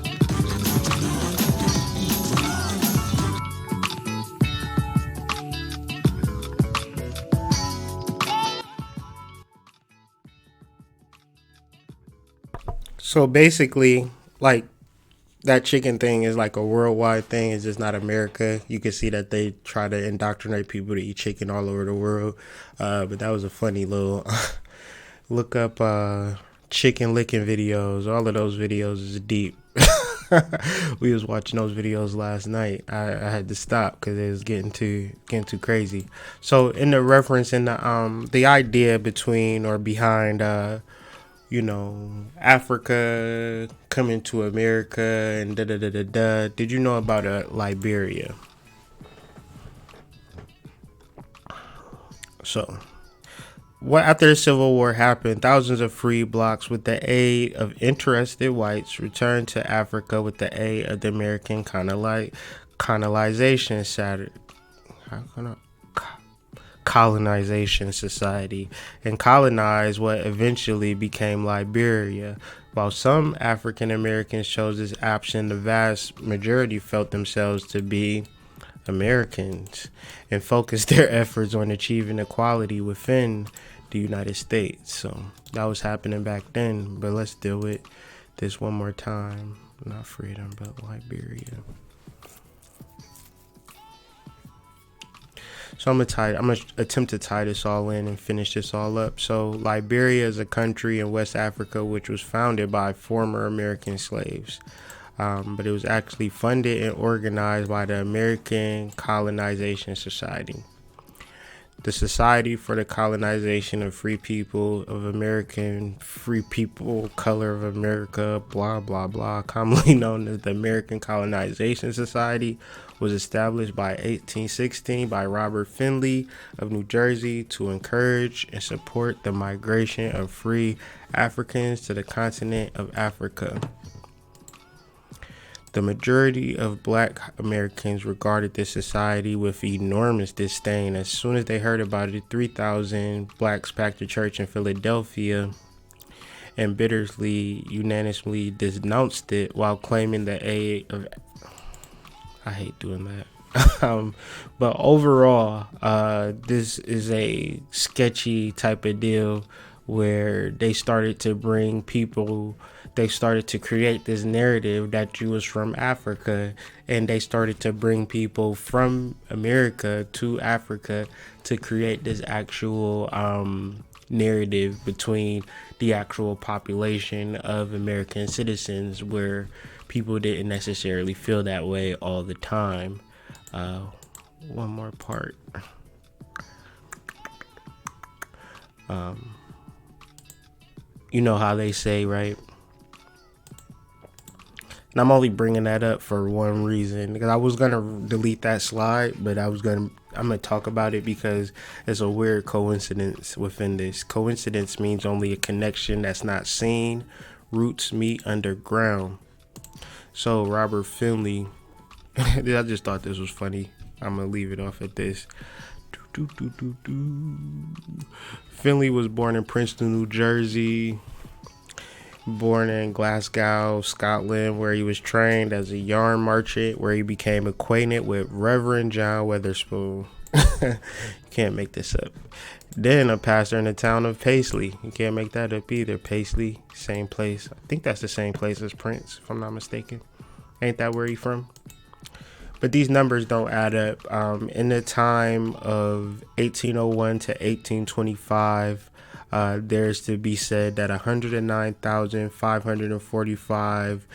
So basically, like, that chicken thing is like a worldwide thing. It's just not America. You can see that they try to indoctrinate people to eat chicken all over the world. But that was a funny little look up chicken licking videos. All of those videos is deep. We was watching those videos last night. I had to stop because it was getting too crazy. So in the reference in the idea between or behind Africa coming to America and da. Did you know about Liberia? So, after the Civil War happened, thousands of free blacks, with the aid of interested whites, returned to Africa with the aid of the American colonization society, and colonized what eventually became Liberia. While some African Americans chose this option, the vast majority felt themselves to be Americans and focused their efforts on achieving equality within the United States. So that was happening back then. But let's deal with this one more time. Not freedom, but Liberia. So I'm gonna attempt to tie this all in and finish this all up. So Liberia is a country in West Africa which was founded by former American slaves, but it was actually funded and organized by the American Colonization Society. The Society for the Colonization of Free People of American Free People, Color of America, blah, blah, blah, commonly known as the American Colonization Society, was established by 1816 by Robert Finley of New Jersey to encourage and support the migration of free Africans to the continent of Africa. The majority of black Americans regarded this society with enormous disdain. As soon as they heard about it, 3,000 blacks packed a church in Philadelphia and bitterly, unanimously denounced it while claiming the aid of... I hate doing that. But overall, this is a sketchy type of deal where they started to bring people... They started to create this narrative that you was from Africa, and they started to bring people from America to Africa to create this actual narrative between the actual population of American citizens, where people didn't necessarily feel that way all the time. One more part. You know how they say, right? And I'm only bringing that up for one reason, because I was gonna delete that slide, but I'm gonna talk about it because there's a weird coincidence within this. Coincidence means only a connection that's not seen. Roots meet underground. So Robert Finley, I just thought this was funny. I'm gonna leave it off at this. Finley was born in Princeton, New Jersey. Born in Glasgow, Scotland, where he was trained as a yarn merchant, where he became acquainted with Reverend John Weatherspoon. You can't make this up. Then a pastor in the town of Paisley. You can't make that up either. Paisley, same place. I think that's the same place as Prince, if I'm not mistaken. Ain't that where he from? But these numbers don't add up. In the time of 1801 to 1825, there's to be said that 109,545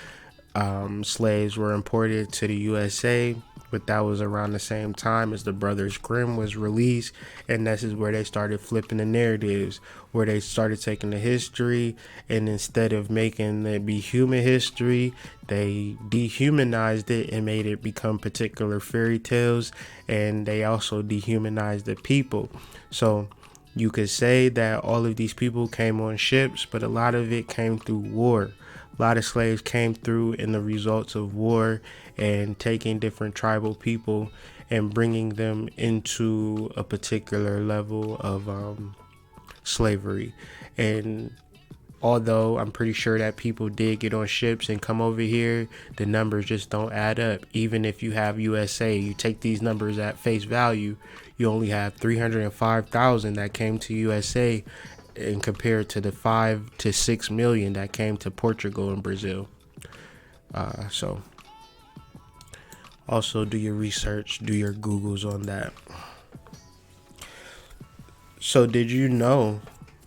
slaves were imported to the USA, but that was around the same time as the Brothers Grimm was released, and this is where they started flipping the narratives, where they started taking the history, and instead of making it be human history, they dehumanized it and made it become particular fairy tales, and they also dehumanized the people. So you could say that all of these people came on ships, but a lot of it came through war. A lot of slaves came through in the results of war and taking different tribal people and bringing them into a particular level of slavery. And although I'm pretty sure that people did get on ships and come over here, the numbers just don't add up. Even if you have USA, you take these numbers at face value, you only have 305,000 that came to USA, and compared to the 5 to 6 million that came to Portugal and Brazil. So also do your research, do your Googles on that. So did you know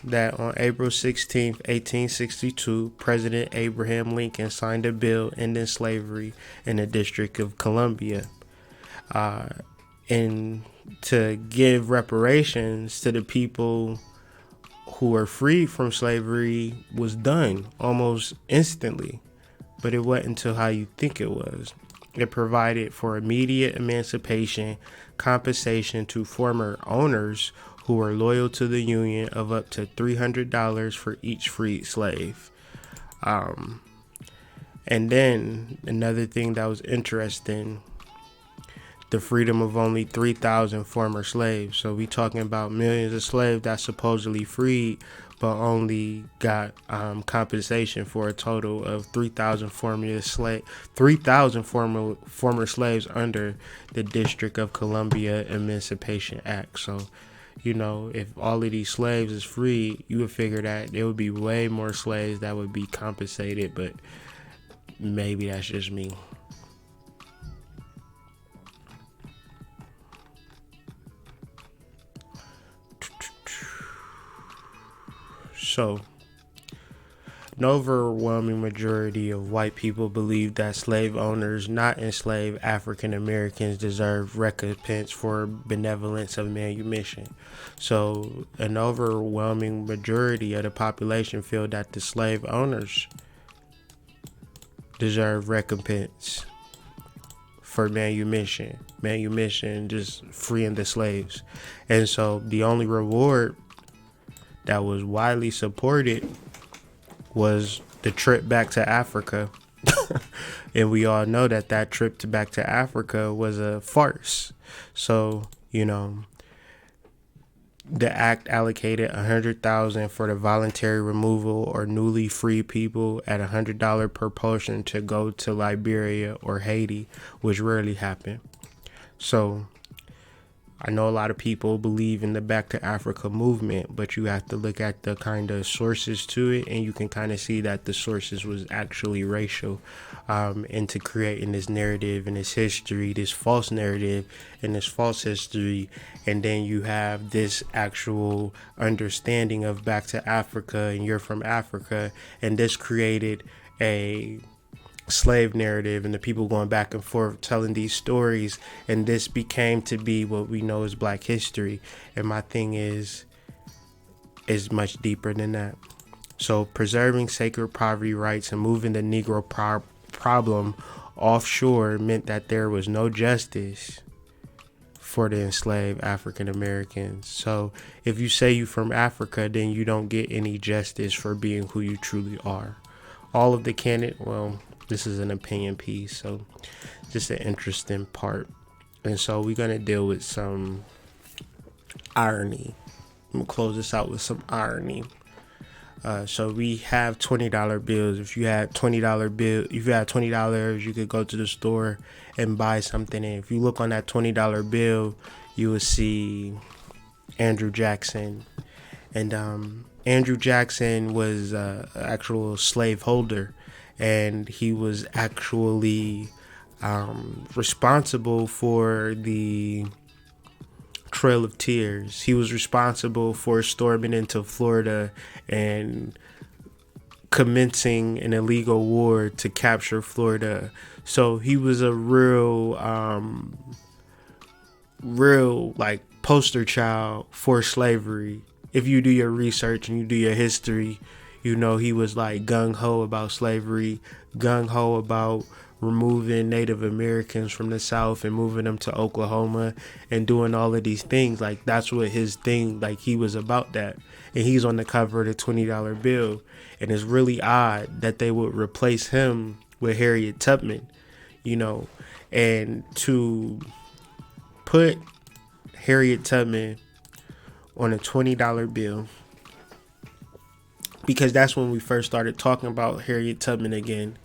that on April 16th, 1862, President Abraham Lincoln signed a bill ending slavery in the District of Columbia, and to give reparations to the people who were freed from slavery was done almost instantly, but it wasn't until how you think it was. It provided for immediate emancipation, compensation to former owners who were loyal to the Union of up to $300 for each freed slave. And then another thing that was interesting, the freedom of only 3,000 former slaves. So we talking about millions of slaves that supposedly freed, but only got compensation for a total of 3,000 former slaves under the District of Columbia Emancipation Act. So, you know, if all of these slaves is free, you would figure that there would be way more slaves that would be compensated, but maybe that's just me. So, an overwhelming majority of white people believe that slave owners not enslaved African Americans deserve recompense for benevolence of manumission. So, an overwhelming majority of the population feel that the slave owners deserve recompense for manumission. Manumission, just freeing the slaves. And so, the only reward that was widely supported was the trip back to Africa. And we all know that that trip back to Africa was a farce. So, you know, the act allocated $100,000 for the voluntary removal or newly freed people at $100 per person to go to Liberia or Haiti, which rarely happened. So I know a lot of people believe in the Back to Africa movement, but you have to look at the kind of sources to it, and you can kind of see that the sources was actually racial, into creating this narrative and this history, this false narrative and this false history. And then you have this actual understanding of Back to Africa and you're from Africa, and this created a slave narrative and the people going back and forth telling these stories, and this became to be what we know as Black history. And my thing is much deeper than that. So preserving sacred property rights and moving the Negro problem offshore meant that there was no justice for the enslaved African Americans. So if you say you from Africa, then you don't get any justice for being who you truly are. All of the well, this is an opinion piece, so just an interesting part. And so we're going to deal with some irony. I'm going to close this out with some irony. So we have $20 bills. If you had $20, you could go to the store and buy something. And if you look on that $20 bill, you will see Andrew Jackson. And Andrew Jackson was an actual slaveholder, and he was actually responsible for the Trail of Tears. He was responsible for storming into Florida and commencing an illegal war to capture Florida. So he was a real like poster child for slavery. If you do your research and you do your history, you know he was like gung-ho about slavery, gung-ho about removing Native Americans from the South and moving them to Oklahoma and doing all of these things. Like, that's what his thing, like, he was about that. And he's on the cover of the $20 bill. And it's really odd that they would replace him with Harriet Tubman, you know. And to put Harriet Tubman on a $20 bill, because that's when we first started talking about Harriet Tubman again,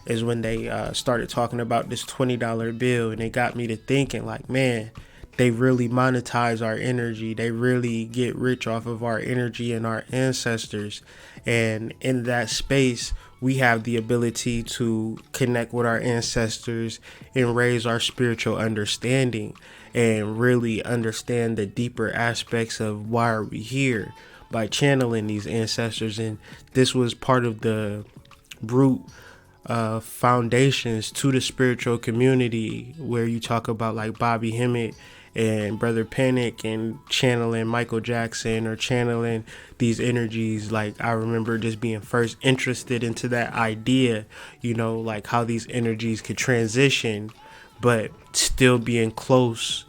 is when they started talking about this $20 bill. And it got me to thinking, like, man, they really monetize our energy. They really get rich off of our energy and our ancestors. And in that space, we have the ability to connect with our ancestors and raise our spiritual understanding and really understand the deeper aspects of why are we here by channeling these ancestors. And this was part of the root foundations to the spiritual community, where you talk about like Bobby Hemmett and Brother Panic and channeling Michael Jackson or channeling these energies. Like, I remember just being first interested into that idea, you know, like how these energies could transition but still be in close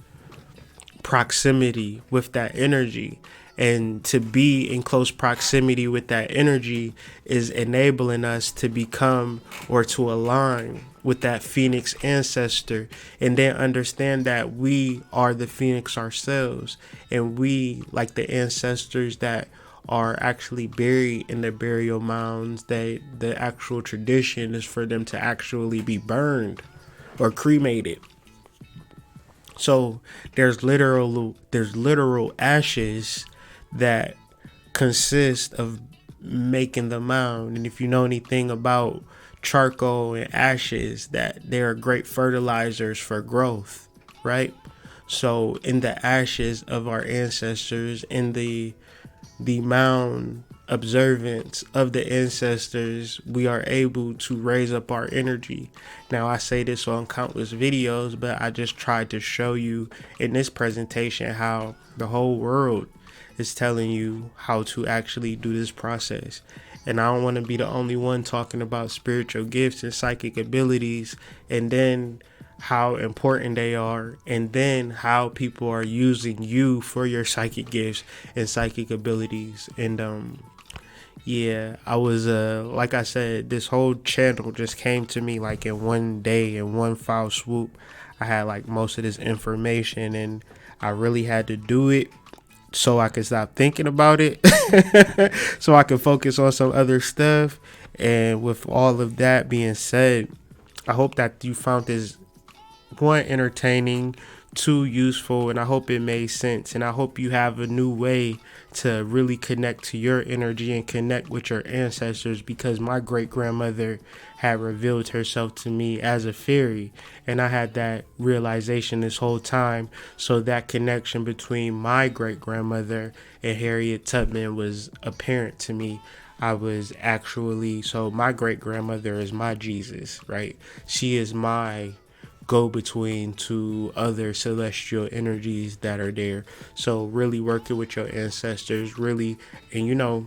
proximity with that energy. And to be in close proximity with that energy is enabling us to become or to align with that Phoenix ancestor, and then understand that we are the Phoenix ourselves, and we, like the ancestors that are actually buried in the burial mounds, that the actual tradition is for them to actually be burned or cremated. So there's literal ashes that consist of making the mound. And if you know anything about charcoal and ashes, that they are great fertilizers for growth, right? So in the ashes of our ancestors, in the mound observance of the ancestors, we are able to raise up our energy. Now, I say this on countless videos, but I just tried to show you in this presentation how the whole world is telling you how to actually do this process. And I don't want to be the only one talking about spiritual gifts and psychic abilities, and then how important they are, and then how people are using you for your psychic gifts and psychic abilities. And yeah, I was like I said, this whole channel just came to me like in one day, in one foul swoop. I had like most of this information, and I really had to do it so I could stop thinking about it, so I could focus on some other stuff. And with all of that being said, I hope that you found this, one, entertaining, two, useful, and I hope it made sense. And I hope you have a new way to really connect to your energy and connect with your ancestors, because my great grandmother had revealed herself to me as a fairy, and I had that realization this whole time. So that connection between my great grandmother and Harriet Tubman was apparent to me. I was actually, so my great grandmother is my Jesus, right? She is my go-between to other celestial energies that are there. So really working with your ancestors, really, and you know,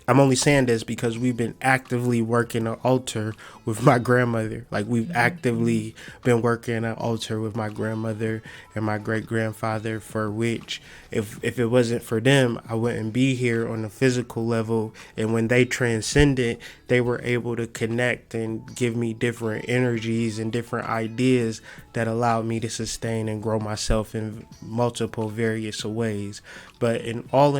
I'm only saying this because we've been actively working an altar with my grandmother. Like, we've actively been working an altar with my grandmother and my great grandfather, for which if it wasn't for them, I wouldn't be here on the physical level. And when they transcended, they were able to connect and give me different energies and different ideas that allowed me to sustain and grow myself in multiple various ways. But in all,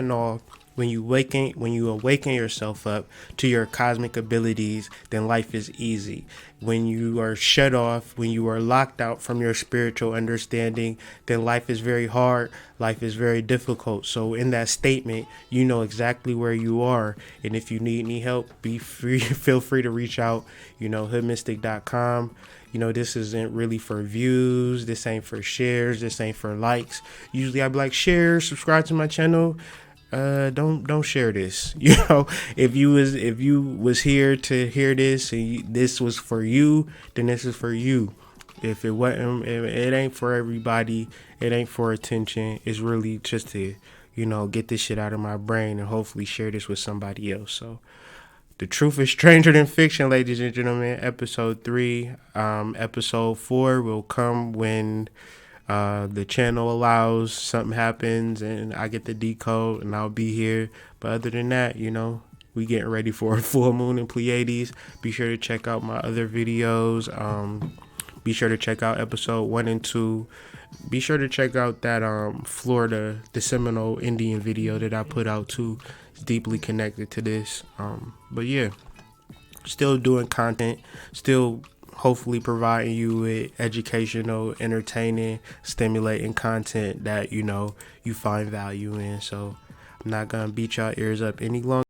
when you awaken yourself up to your cosmic abilities, then life is easy. When you are shut off, when you are locked out from your spiritual understanding, then life is very hard. Life is very difficult. So in that statement, you know exactly where you are. And if you need any help, feel free to reach out, hoodmystic.com. This isn't really for views. This ain't for shares. This ain't for likes. Usually I be like, share, subscribe to my channel. Don't share this. If you was here to hear this and this was for you, then this is for you. If it wasn't, it ain't for everybody. It ain't for attention. It's really just to, get this shit out of my brain and hopefully share this with somebody else. So, the truth is stranger than fiction, ladies and gentlemen. Episode 3, episode 4 will come when the channel allows, something happens, and I get the decode, and I'll be here. But other than that, we getting ready for a full moon in Pleiades. Be sure to check out my other videos. Be sure to check out episode 1 and 2. Be sure to check out that Florida, the Seminole Indian video that I put out too. It's deeply connected to this. But yeah, still doing content, still hopefully providing you with educational, entertaining, stimulating content that you find value in. So I'm not gonna beat y'all ears up any longer.